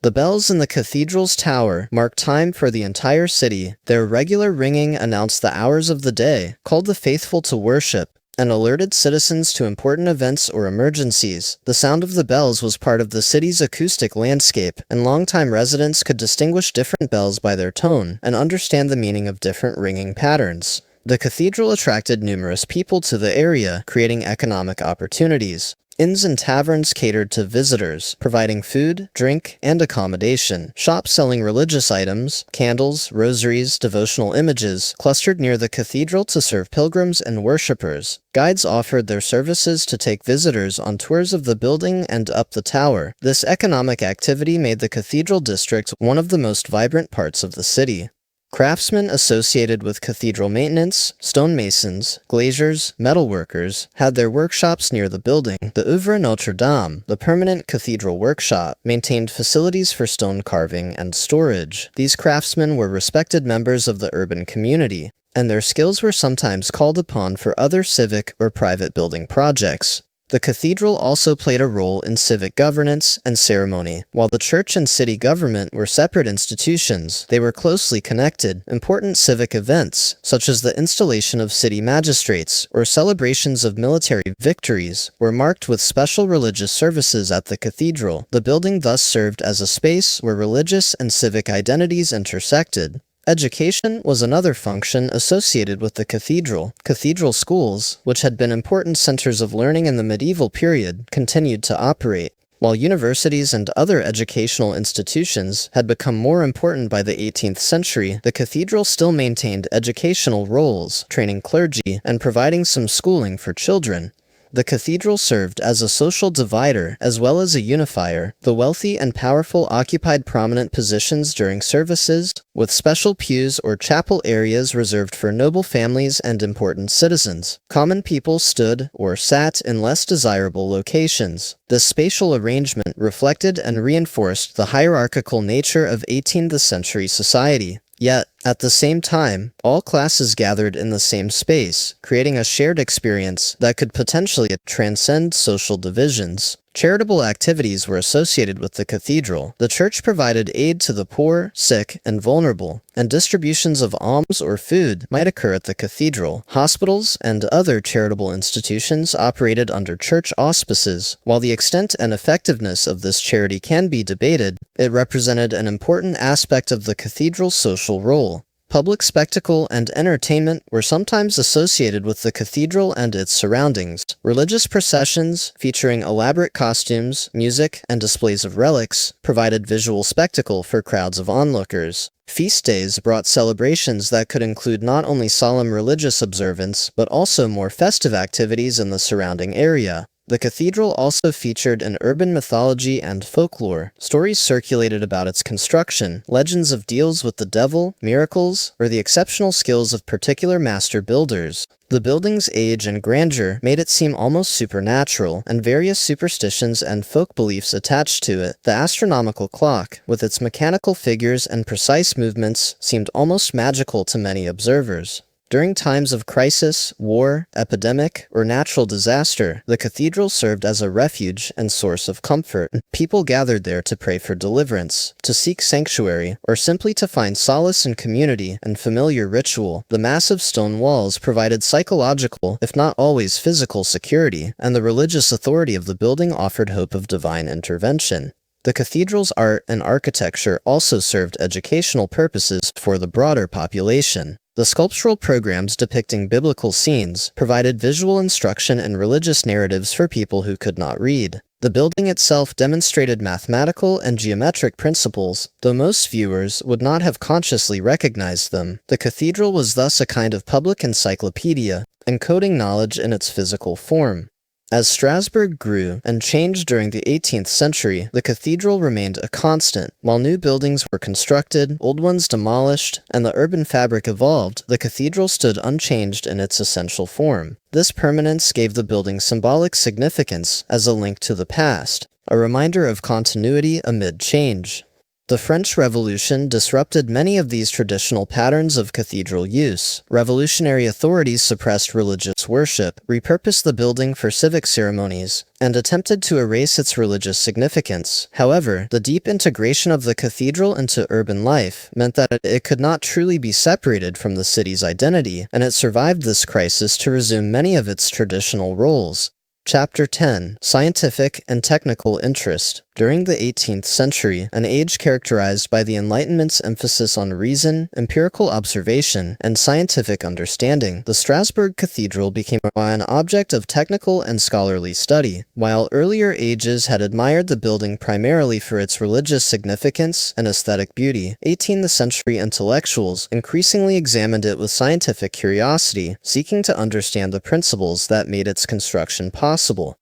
The bells in the cathedral's tower marked time for the entire city. Their regular ringing announced the hours of the day, called the faithful to worship, and alerted citizens to important events or emergencies. The sound of the bells was part of the city's acoustic landscape, and longtime residents could distinguish different bells by their tone and understand the meaning of different ringing patterns. The cathedral attracted numerous people to the area, creating economic opportunities. Inns and taverns catered to visitors, providing food, drink, and accommodation. Shops selling religious items, candles, rosaries, devotional images, clustered near the cathedral to serve pilgrims and worshippers. Guides offered their services to take visitors on tours of the building and up the tower. This economic activity made the cathedral district one of the most vibrant parts of the city. Craftsmen associated with cathedral maintenance, stonemasons, glaziers, metalworkers, had their workshops near the building. The Oeuvre Notre Dame, the permanent cathedral workshop, maintained facilities for stone carving and storage. These craftsmen were respected members of the urban community, and their skills were sometimes called upon for other civic or private building projects. The cathedral also played a role in civic governance and ceremony. While the church and city government were separate institutions, they were closely connected. Important civic events, such as the installation of city magistrates or celebrations of military victories, were marked with special religious services at the cathedral. The building thus served as a space where religious and civic identities intersected. Education was another function associated with the cathedral. Cathedral schools, which had been important centers of learning in the medieval period, continued to operate. While universities and other educational institutions had become more important by the 18th century, the cathedral still maintained educational roles, training clergy, and providing some schooling for children. The cathedral served as a social divider as well as a unifier. The wealthy and powerful occupied prominent positions during services, with special pews or chapel areas reserved for noble families and important citizens. Common people stood or sat in less desirable locations. This spatial arrangement reflected and reinforced the hierarchical nature of 18th century society. Yet, at the same time, all classes gathered in the same space, creating a shared experience that could potentially transcend social divisions. Charitable activities were associated with the cathedral. The church provided aid to the poor, sick, and vulnerable, and distributions of alms or food might occur at the cathedral. Hospitals and other charitable institutions operated under church auspices. While the extent and effectiveness of this charity can be debated, it represented an important aspect of the cathedral's social role. Public spectacle and entertainment were sometimes associated with the cathedral and its surroundings. Religious processions, featuring elaborate costumes, music, and displays of relics, provided visual spectacle for crowds of onlookers. Feast days brought celebrations that could include not only solemn religious observance, but also more festive activities in the surrounding area. The cathedral also featured an urban mythology and folklore. Stories circulated about its construction, legends of deals with the devil, miracles, or the exceptional skills of particular master builders. The building's age and grandeur made it seem almost supernatural, and various superstitions and folk beliefs attached to it. The astronomical clock, with its mechanical figures and precise movements, seemed almost magical to many observers. During times of crisis, war, epidemic, or natural disaster, the cathedral served as a refuge and source of comfort. People gathered there to pray for deliverance, to seek sanctuary, or simply to find solace in community and familiar ritual. The massive stone walls provided psychological, if not always physical, security, and the religious authority of the building offered hope of divine intervention. The cathedral's art and architecture also served educational purposes for the broader population. The sculptural programs depicting biblical scenes provided visual instruction and religious narratives for people who could not read. The building itself demonstrated mathematical and geometric principles, though most viewers would not have consciously recognized them. The cathedral was thus a kind of public encyclopedia, encoding knowledge in its physical form. As Strasbourg grew and changed during the 18th century, the cathedral remained a constant. While new buildings were constructed, old ones demolished, and the urban fabric evolved, the cathedral stood unchanged in its essential form. This permanence gave the building symbolic significance as a link to the past, a reminder of continuity amid change. The French Revolution disrupted many of these traditional patterns of cathedral use. Revolutionary authorities suppressed religious worship, repurposed the building for civic ceremonies, and attempted to erase its religious significance. However, the deep integration of the cathedral into urban life meant that it could not truly be separated from the city's identity, and it survived this crisis to resume many of its traditional roles. Chapter 10. Scientific and Technical Interest. During the 18th century, an age characterized by the Enlightenment's emphasis on reason, empirical observation, and scientific understanding, the Strasbourg Cathedral became an object of technical and scholarly study. While earlier ages had admired the building primarily for its religious significance and aesthetic beauty, 18th century intellectuals increasingly examined it with scientific curiosity, seeking to understand the principles that made its construction possible.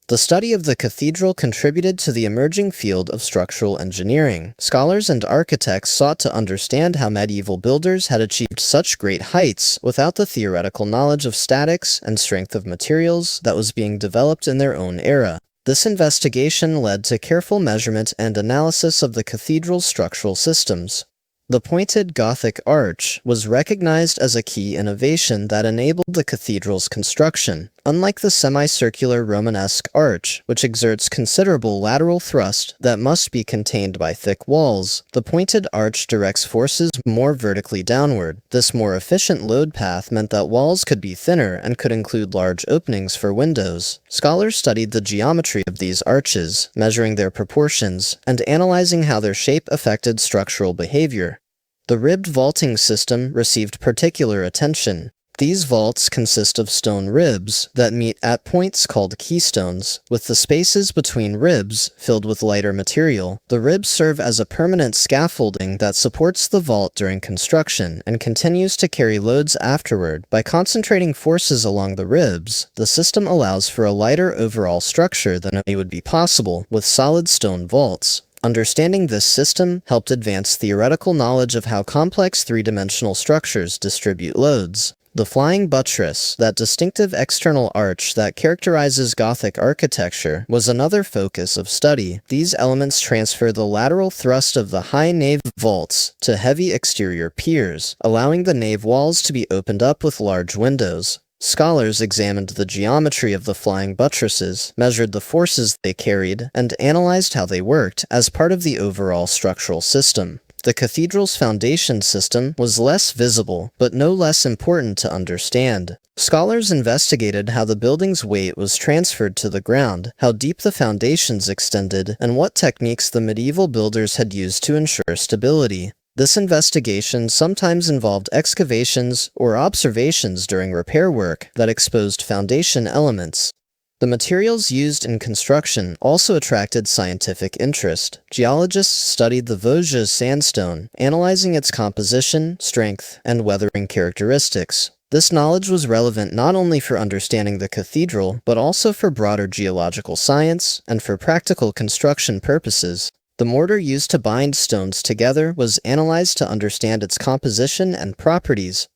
The study of the cathedral contributed to the emerging field of structural engineering. Scholars and architects sought to understand how medieval builders had achieved such great heights without the theoretical knowledge of statics and strength of materials that was being developed in their own era. This investigation led to careful measurement and analysis of the cathedral's structural systems. The pointed Gothic arch was recognized as a key innovation that enabled the cathedral's construction. Unlike the semicircular Romanesque arch, which exerts considerable lateral thrust that must be contained by thick walls, the pointed arch directs forces more vertically downward. This more efficient load path meant that walls could be thinner and could include large openings for windows. Scholars studied the geometry of these arches, measuring their proportions, and analyzing how their shape affected structural behavior. The ribbed vaulting system received particular attention. These vaults consist of stone ribs that meet at points called keystones, with the spaces between ribs filled with lighter material. The ribs serve as a permanent scaffolding that supports the vault during construction and continues to carry loads afterward. By concentrating forces along the ribs, the system allows for a lighter overall structure than would be possible with solid stone vaults. Understanding this system helped advance theoretical knowledge of how complex three-dimensional structures distribute loads. The flying buttress, that distinctive external arch that characterizes Gothic architecture, was another focus of study. These elements transfer the lateral thrust of the high nave vaults to heavy exterior piers, allowing the nave walls to be opened up with large windows. Scholars examined the geometry of the flying buttresses, measured the forces they carried, and analyzed how they worked as part of the overall structural system. The cathedral's foundation system was less visible, but no less important to understand. Scholars investigated how the building's weight was transferred to the ground, how deep the foundations extended, and what techniques the medieval builders had used to ensure stability. This investigation sometimes involved excavations or observations during repair work that exposed foundation elements. The materials used in construction also attracted scientific interest. Geologists studied the Vosges sandstone, analyzing its composition, strength, and weathering characteristics. This knowledge was relevant not only for understanding the cathedral, but also for broader geological science and for practical construction purposes. The mortar used to bind stones together was analyzed to understand its composition and properties.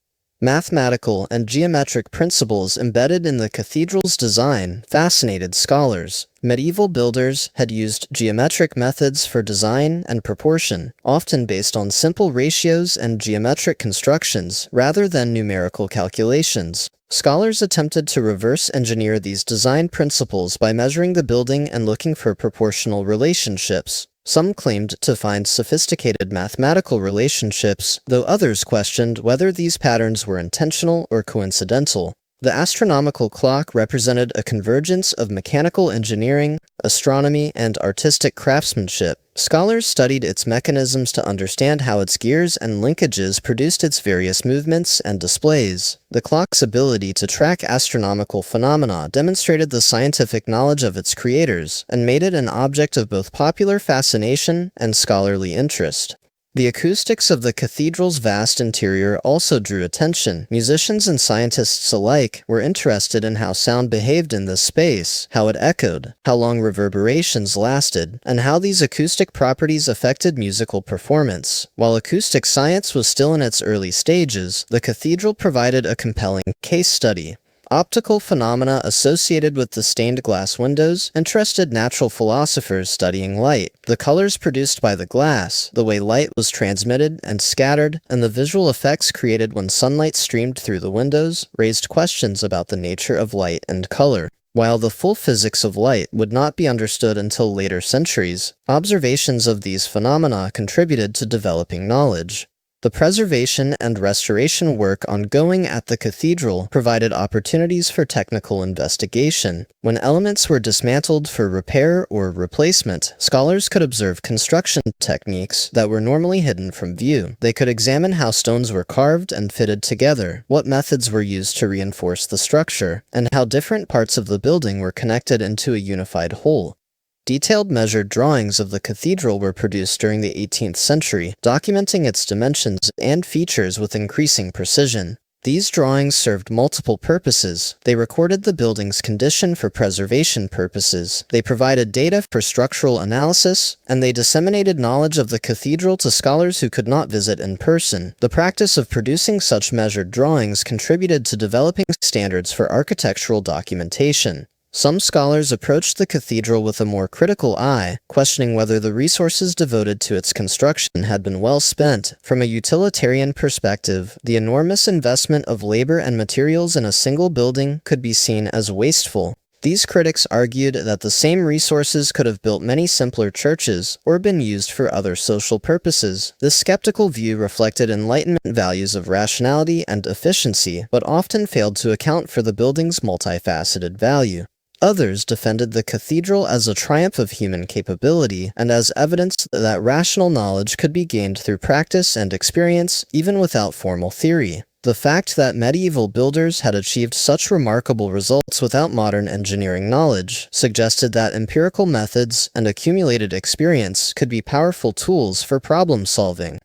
Mathematical and geometric principles embedded in the cathedral's design fascinated scholars. Medieval builders had used geometric methods for design and proportion, often based on simple ratios and geometric constructions rather than numerical calculations. Scholars attempted to reverse engineer these design principles by measuring the building and looking for proportional relationships. Some claimed to find sophisticated mathematical relationships, though others questioned whether these patterns were intentional or coincidental. The astronomical clock represented a convergence of mechanical engineering, astronomy, and artistic craftsmanship. Scholars studied its mechanisms to understand how its gears and linkages produced its various movements and displays. The clock's ability to track astronomical phenomena demonstrated the scientific knowledge of its creators, and made it an object of both popular fascination and scholarly interest. The acoustics of the cathedral's vast interior also drew attention. Musicians and scientists alike were interested in how sound behaved in this space, how it echoed, how long reverberations lasted, and how these acoustic properties affected musical performance. While acoustic science was still in its early stages, the cathedral provided a compelling case study. Optical phenomena associated with the stained glass windows interested natural philosophers studying light. The colors produced by the glass, the way light was transmitted and scattered, and the visual effects created when sunlight streamed through the windows raised questions about the nature of light and color. While the full physics of light would not be understood until later centuries, observations of these phenomena contributed to developing knowledge. The preservation and restoration work ongoing at the cathedral provided opportunities for technical investigation. When elements were dismantled for repair or replacement, scholars could observe construction techniques that were normally hidden from view. They could examine how stones were carved and fitted together, what methods were used to reinforce the structure, and how different parts of the building were connected into a unified whole. Detailed measured drawings of the cathedral were produced during the 18th century, documenting its dimensions and features with increasing precision. These drawings served multiple purposes. They recorded the building's condition for preservation purposes, they provided data for structural analysis, and they disseminated knowledge of the cathedral to scholars who could not visit in person. The practice of producing such measured drawings contributed to developing standards for architectural documentation. Some scholars approached the cathedral with a more critical eye, questioning whether the resources devoted to its construction had been well spent. From a utilitarian perspective, the enormous investment of labor and materials in a single building could be seen as wasteful. These critics argued that the same resources could have built many simpler churches or been used for other social purposes. This skeptical view reflected Enlightenment values of rationality and efficiency, but often failed to account for the building's multifaceted value. Others defended the cathedral as a triumph of human capability and as evidence that rational knowledge could be gained through practice and experience, even without formal theory. The fact that medieval builders had achieved such remarkable results without modern engineering knowledge suggested that empirical methods and accumulated experience could be powerful tools for problem solving.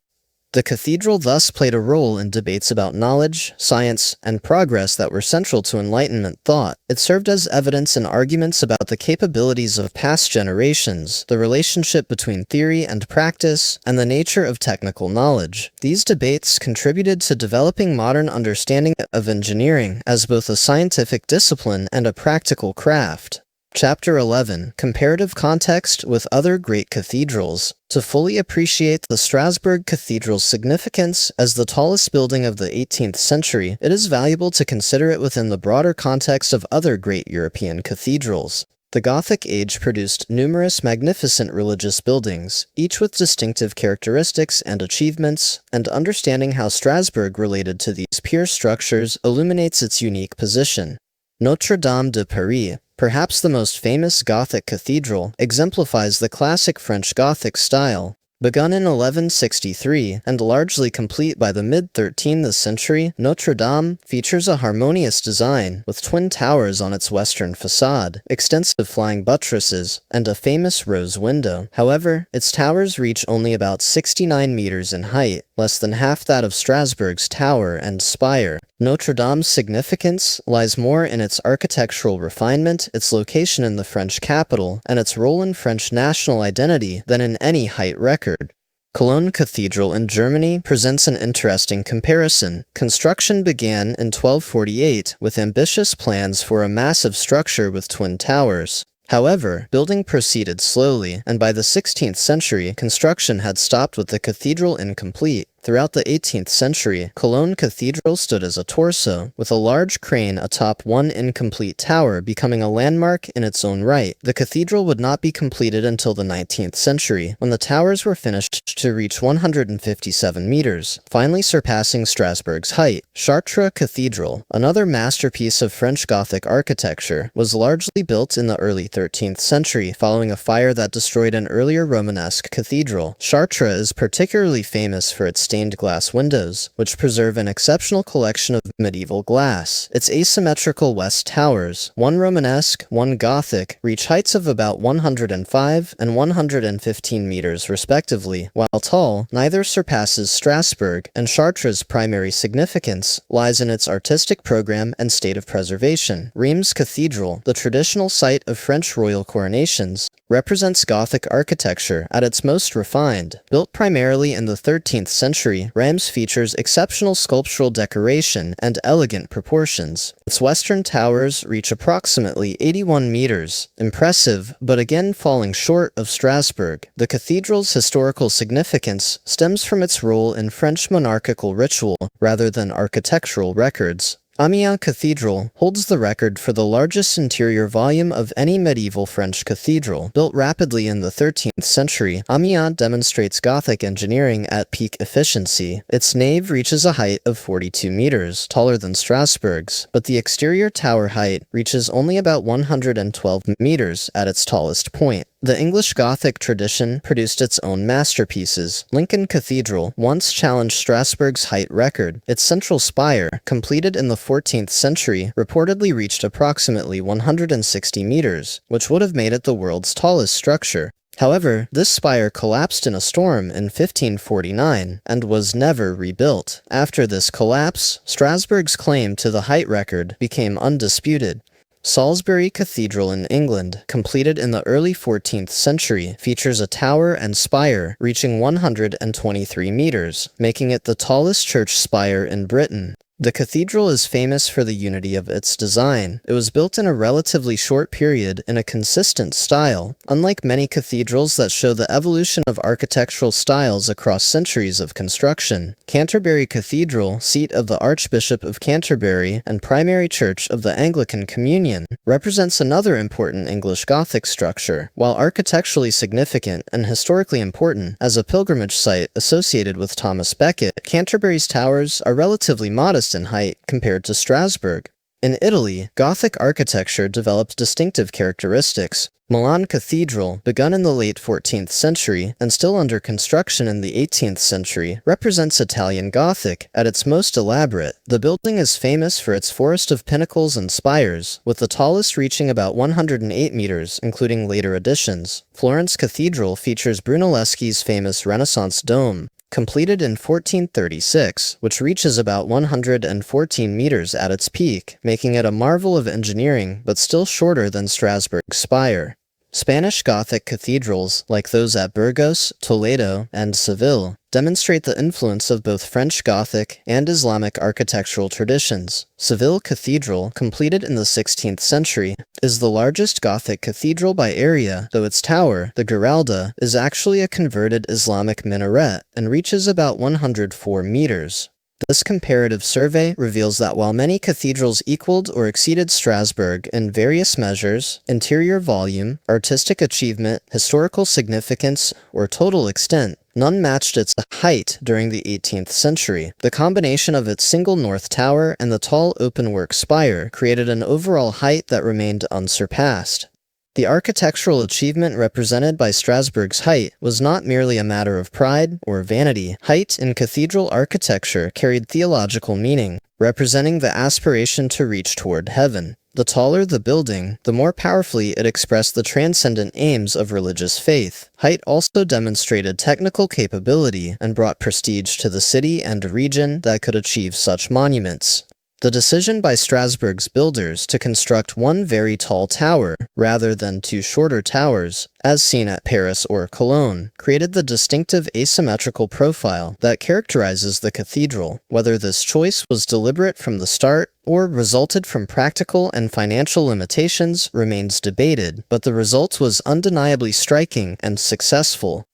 The cathedral thus played a role in debates about knowledge, science, and progress that were central to Enlightenment thought. It served as evidence in arguments about the capabilities of past generations, the relationship between theory and practice, and the nature of technical knowledge. These debates contributed to developing modern understanding of engineering as both a scientific discipline and a practical craft. Chapter 11. Comparative Context with Other Great Cathedrals. To fully appreciate the Strasbourg Cathedral's significance as the tallest building of the 18th century, it is valuable to consider it within the broader context of other great European cathedrals. The Gothic age produced numerous magnificent religious buildings, each with distinctive characteristics and achievements, and understanding how Strasbourg related to these peer structures illuminates its unique position. Notre Dame de Paris, perhaps the most famous Gothic cathedral, exemplifies the classic French Gothic style. Begun in 1163 and largely complete by the mid-13th century, Notre Dame features a harmonious design, with twin towers on its western facade, extensive flying buttresses, and a famous rose window. However, its towers reach only about 69 meters in height, less than half that of Strasbourg's tower and spire. Notre Dame's significance lies more in its architectural refinement, its location in the French capital, and its role in French national identity than in any height record. Cologne Cathedral in Germany presents an interesting comparison. Construction began in 1248 with ambitious plans for a massive structure with twin towers. However, building proceeded slowly, and by the 16th century, construction had stopped with the cathedral incomplete. Throughout the 18th century, Cologne Cathedral stood as a torso, with a large crane atop one incomplete tower becoming a landmark in its own right. The cathedral would not be completed until the 19th century, when the towers were finished to reach 157 meters, finally surpassing Strasbourg's height. Chartres Cathedral, another masterpiece of French Gothic architecture, was largely built in the early 13th century following a fire that destroyed an earlier Romanesque cathedral. Chartres is particularly famous for its stained glass windows, which preserve an exceptional collection of medieval glass. Its asymmetrical west towers, one Romanesque, one Gothic, reach heights of about 105 and 115 meters respectively. While tall, neither surpasses Strasbourg, and Chartres' primary significance lies in its artistic program and state of preservation. Reims Cathedral, the traditional site of French royal coronations, represents Gothic architecture at its most refined. Built primarily in the 13th century, Reims features exceptional sculptural decoration and elegant proportions. Its western towers reach approximately 81 meters, impressive, but again falling short of Strasbourg. The cathedral's historical significance stems from its role in French monarchical ritual rather than architectural records. Amiens Cathedral holds the record for the largest interior volume of any medieval French cathedral. Built rapidly in the 13th century, Amiens demonstrates Gothic engineering at peak efficiency. Its nave reaches a height of 42 meters, taller than Strasbourg's, but the exterior tower height reaches only about 112 meters at its tallest point. The English Gothic tradition produced its own masterpieces. Lincoln Cathedral once challenged Strasbourg's height record. Its central spire, completed in the 14th century, reportedly reached approximately 160 meters, which would have made it the world's tallest structure. However, this spire collapsed in a storm in 1549 and was never rebuilt. After this collapse, Strasbourg's claim to the height record became undisputed. Salisbury Cathedral in England, completed in the early 14th century, features a tower and spire reaching 123 meters, making it the tallest church spire in Britain. The cathedral is famous for the unity of its design. It was built in a relatively short period in a consistent style, unlike many cathedrals that show the evolution of architectural styles across centuries of construction. Canterbury Cathedral, seat of the Archbishop of Canterbury and primary church of the Anglican Communion, represents another important English Gothic structure. While architecturally significant and historically important as a pilgrimage site associated with Thomas Becket, Canterbury's towers are relatively modest in height compared to Strasbourg. In Italy, Gothic architecture developed distinctive characteristics. Milan Cathedral, begun in the late 14th century and still under construction in the 18th century, represents Italian Gothic at its most elaborate. The building is famous for its forest of pinnacles and spires, with the tallest reaching about 108 meters, including later additions. Florence Cathedral features Brunelleschi's famous Renaissance dome, completed in 1436, which reaches about 114 meters at its peak, making it a marvel of engineering but still shorter than Strasbourg's spire. Spanish Gothic cathedrals, like those at Burgos, Toledo, and Seville, demonstrate the influence of both French Gothic and Islamic architectural traditions. Seville Cathedral, completed in the 16th century, is the largest Gothic cathedral by area, though its tower, the Giralda, is actually a converted Islamic minaret and reaches about 104 meters. This comparative survey reveals that while many cathedrals equaled or exceeded Strasbourg in various measures, interior volume, artistic achievement, historical significance, or total extent, none matched its height during the 18th century. The combination of its single north tower and the tall openwork spire created an overall height that remained unsurpassed. The architectural achievement represented by Strasbourg's height was not merely a matter of pride or vanity. Height in cathedral architecture carried theological meaning, representing the aspiration to reach toward heaven. The taller the building, the more powerfully it expressed the transcendent aims of religious faith. Height also demonstrated technical capability and brought prestige to the city and region that could achieve such monuments. The decision by Strasbourg's builders to construct one very tall tower, rather than two shorter towers, as seen at Paris or Cologne, created the distinctive asymmetrical profile that characterizes the cathedral. Whether this choice was deliberate from the start or resulted from practical and financial limitations remains debated, but the result was undeniably striking and successful.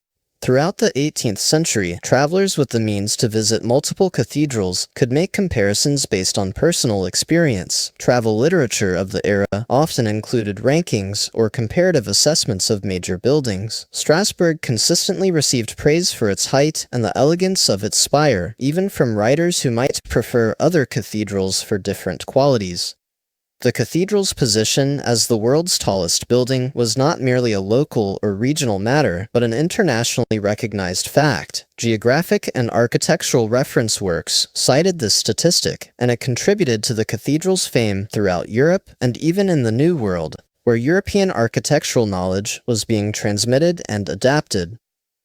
Throughout the 18th century, travelers with the means to visit multiple cathedrals could make comparisons based on personal experience. Travel literature of the era often included rankings or comparative assessments of major buildings. Strasbourg consistently received praise for its height and the elegance of its spire, even from writers who might prefer other cathedrals for different qualities. The cathedral's position as the world's tallest building was not merely a local or regional matter, but an internationally recognized fact. Geographic and architectural reference works cited this statistic, and it contributed to the cathedral's fame throughout Europe and even in the New World, where European architectural knowledge was being transmitted and adapted.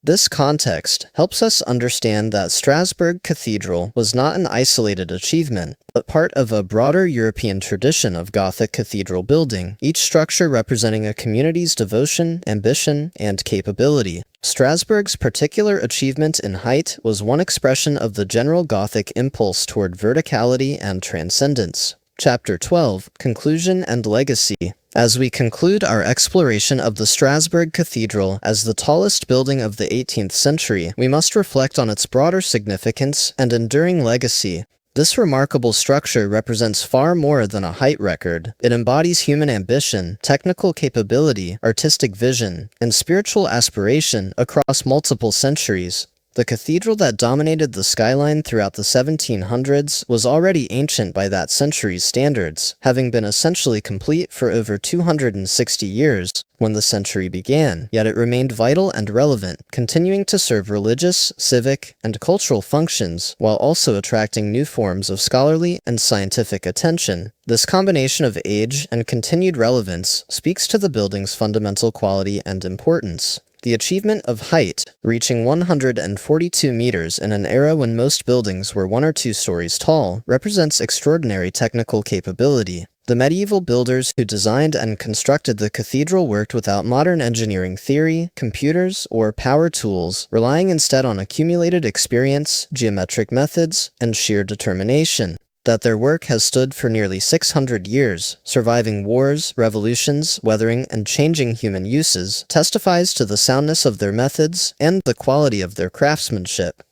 This context helps us understand that Strasbourg Cathedral was not an isolated achievement, but part of a broader European tradition of Gothic cathedral building, each structure representing a community's devotion, ambition, and capability. Strasbourg's particular achievement in height was one expression of the general Gothic impulse toward verticality and transcendence. Chapter 12, Conclusion and Legacy. As we conclude our exploration of the Strasbourg Cathedral as the tallest building of the 18th century, we must reflect on its broader significance and enduring legacy. This remarkable structure represents far more than a height record. It embodies human ambition, technical capability, artistic vision, and spiritual aspiration across multiple centuries. The cathedral that dominated the skyline throughout the 1700s was already ancient by that century's standards, having been essentially complete for over 260 years when the century began, yet it remained vital and relevant, continuing to serve religious, civic, and cultural functions while also attracting new forms of scholarly and scientific attention. This combination of age and continued relevance speaks to the building's fundamental quality and importance. The achievement of height, reaching 142 meters in an era when most buildings were 1 or 2 stories tall, represents extraordinary technical capability. The medieval builders who designed and constructed the cathedral worked without modern engineering theory, computers, or power tools, relying instead on accumulated experience, geometric methods, and sheer determination. That their work has stood for nearly 600 years, surviving wars, revolutions, weathering, and changing human uses, testifies to the soundness of their methods and the quality of their craftsmanship.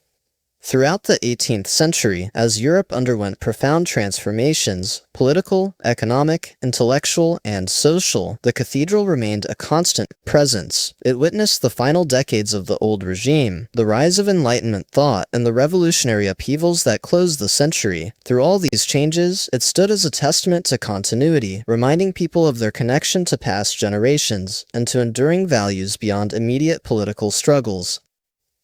Throughout the 18th century, as Europe underwent profound transformations, political, economic, intellectual, and social, the cathedral remained a constant presence. It witnessed the final decades of the old regime, the rise of Enlightenment thought, and the revolutionary upheavals that closed the century. Through all these changes, it stood as a testament to continuity, reminding people of their connection to past generations, and to enduring values beyond immediate political struggles.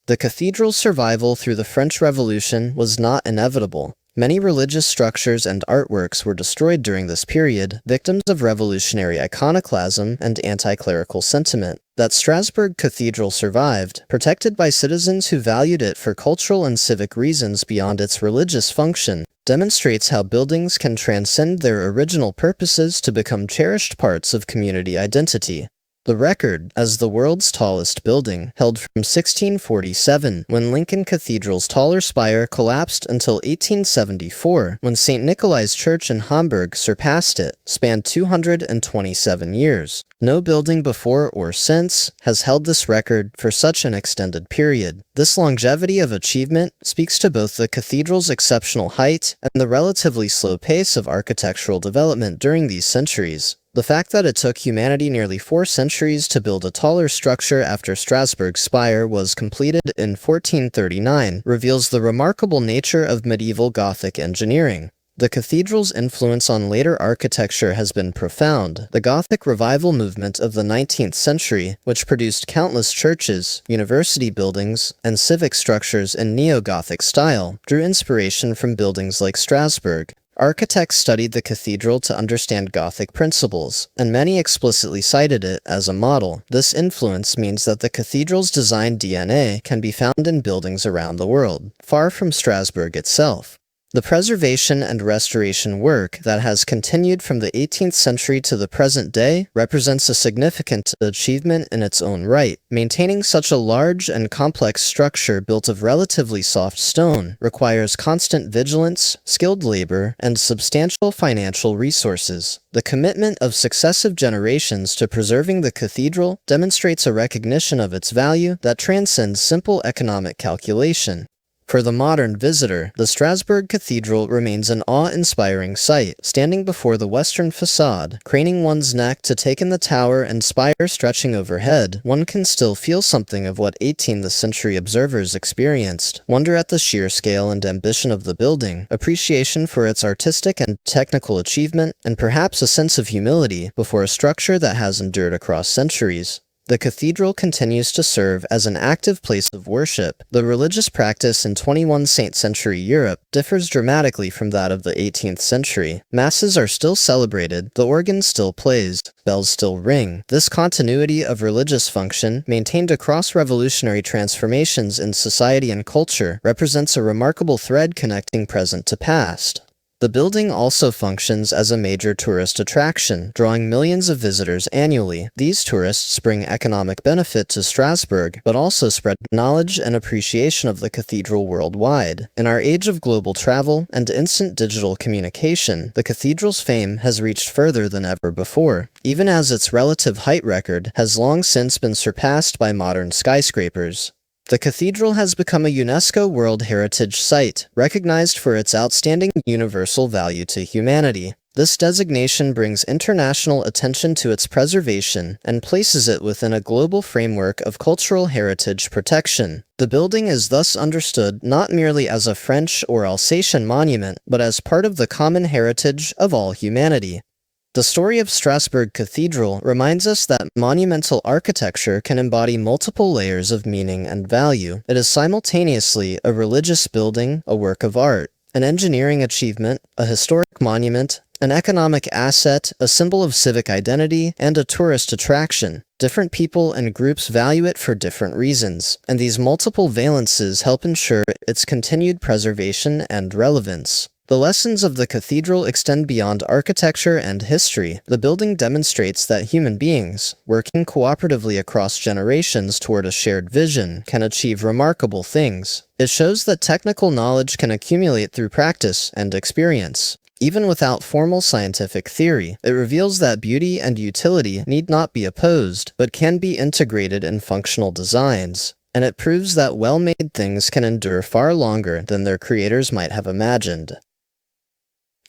The cathedral's survival through the French Revolution was not inevitable. Many religious structures and artworks were destroyed during this period, victims of revolutionary iconoclasm and anti-clerical sentiment. That Strasbourg Cathedral survived, protected by citizens who valued it for cultural and civic reasons beyond its religious function, demonstrates how buildings can transcend their original purposes to become cherished parts of community identity. The record, as the world's tallest building, held from 1647, when Lincoln Cathedral's taller spire collapsed, until 1874, when St. Nikolai's Church in Hamburg surpassed it, spanned 227 years. No building before or since has held this record for such an extended period. This longevity of achievement speaks to both the cathedral's exceptional height and the relatively slow pace of architectural development during these centuries. The fact that it took humanity nearly 4 centuries to build a taller structure after Strasbourg's spire was completed in 1439 reveals the remarkable nature of medieval Gothic engineering. The cathedral's influence on later architecture has been profound. The Gothic revival movement of the 19th century, which produced countless churches, university buildings, and civic structures in neo-Gothic style, drew inspiration from buildings like Strasbourg. Architects studied the cathedral to understand Gothic principles, and many explicitly cited it as a model. This influence means that the cathedral's design DNA can be found in buildings around the world, far from Strasbourg itself. The preservation and restoration work that has continued from the 18th century to the present day represents a significant achievement in its own right. Maintaining such a large and complex structure built of relatively soft stone requires constant vigilance, skilled labor, and substantial financial resources. The commitment of successive generations to preserving the cathedral demonstrates a recognition of its value that transcends simple economic calculation. For the modern visitor, the Strasbourg Cathedral remains an awe-inspiring sight. Standing before the western facade, craning one's neck to take in the tower and spire stretching overhead, one can still feel something of what 18th century observers experienced: wonder at the sheer scale and ambition of the building, appreciation for its artistic and technical achievement, and perhaps a sense of humility before a structure that has endured across centuries. The cathedral continues to serve as an active place of worship. The religious practice in 21st century Europe differs dramatically from that of the 18th century. Masses are still celebrated, the organ still plays, bells still ring. This continuity of religious function, maintained across revolutionary transformations in society and culture, represents a remarkable thread connecting present to past. The building also functions as a major tourist attraction, drawing millions of visitors annually. These tourists bring economic benefit to Strasbourg, but also spread knowledge and appreciation of the cathedral worldwide. In our age of global travel and instant digital communication, the cathedral's fame has reached further than ever before, even as its relative height record has long since been surpassed by modern skyscrapers. The cathedral has become a UNESCO World Heritage Site, recognized for its outstanding universal value to humanity. This designation brings international attention to its preservation and places it within a global framework of cultural heritage protection. The building is thus understood not merely as a French or Alsatian monument, but as part of the common heritage of all humanity. The story of Strasbourg Cathedral reminds us that monumental architecture can embody multiple layers of meaning and value. It is simultaneously a religious building, a work of art, an engineering achievement, a historic monument, An economic asset, a symbol of civic identity, and a tourist attraction. Different people and groups value it for different reasons, and these multiple valences help ensure its continued preservation and relevance. The lessons of the cathedral extend beyond architecture and history. The building demonstrates that human beings, working cooperatively across generations toward a shared vision, can achieve remarkable things. It shows that technical knowledge can accumulate through practice and experience. Even without formal scientific theory, it reveals that beauty and utility need not be opposed, but can be integrated in functional designs. And it proves that well-made things can endure far longer than their creators might have imagined.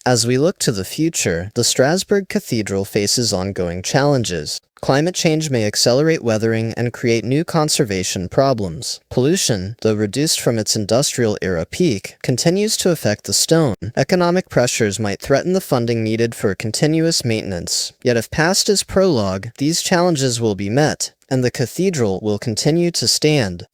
As we look to the future, the Strasbourg Cathedral faces ongoing challenges. Climate change may accelerate weathering and create new conservation problems. Pollution, though reduced from its industrial-era peak, continues to affect the stone. Economic pressures might threaten the funding needed for continuous maintenance. Yet if past is prologue, these challenges will be met, and the cathedral will continue to stand.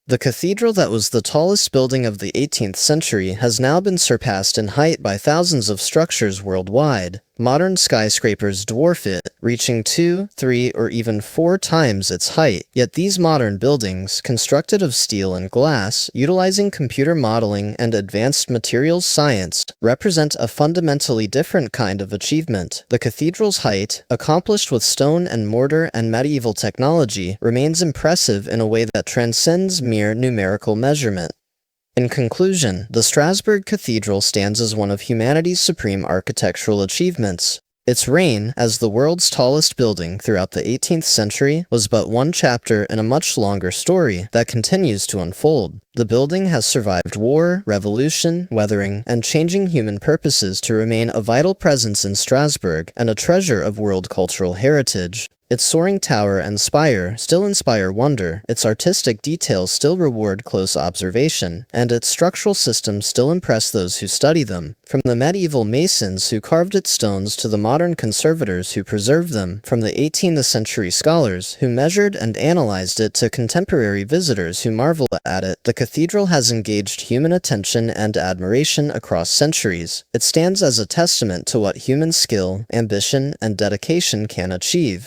The cathedral that was the tallest building of the 18th century has now been surpassed in height by thousands of structures worldwide. Modern skyscrapers dwarf it, reaching 2, 3, or even 4 times its height. Yet these modern buildings, constructed of steel and glass, utilizing computer modeling and advanced materials science, represent a fundamentally different kind of achievement. The cathedral's height, accomplished with stone and mortar and medieval technology, remains impressive in a way that transcends mere numerical measurement. In conclusion, the Strasbourg Cathedral stands as one of humanity's supreme architectural achievements. Its reign as the world's tallest building throughout the 18th century was but one chapter in a much longer story that continues to unfold. The building has survived war, revolution, weathering, and changing human purposes to remain a vital presence in Strasbourg and a treasure of world cultural heritage. Its soaring tower and spire still inspire wonder, its artistic details still reward close observation, and its structural systems still impress those who study them. From the medieval masons who carved its stones to the modern conservators who preserved them, from the 18th century scholars who measured and analyzed it to contemporary visitors who marvel at it, the cathedral has engaged human attention and admiration across centuries. It stands as a testament to what human skill, ambition, and dedication can achieve.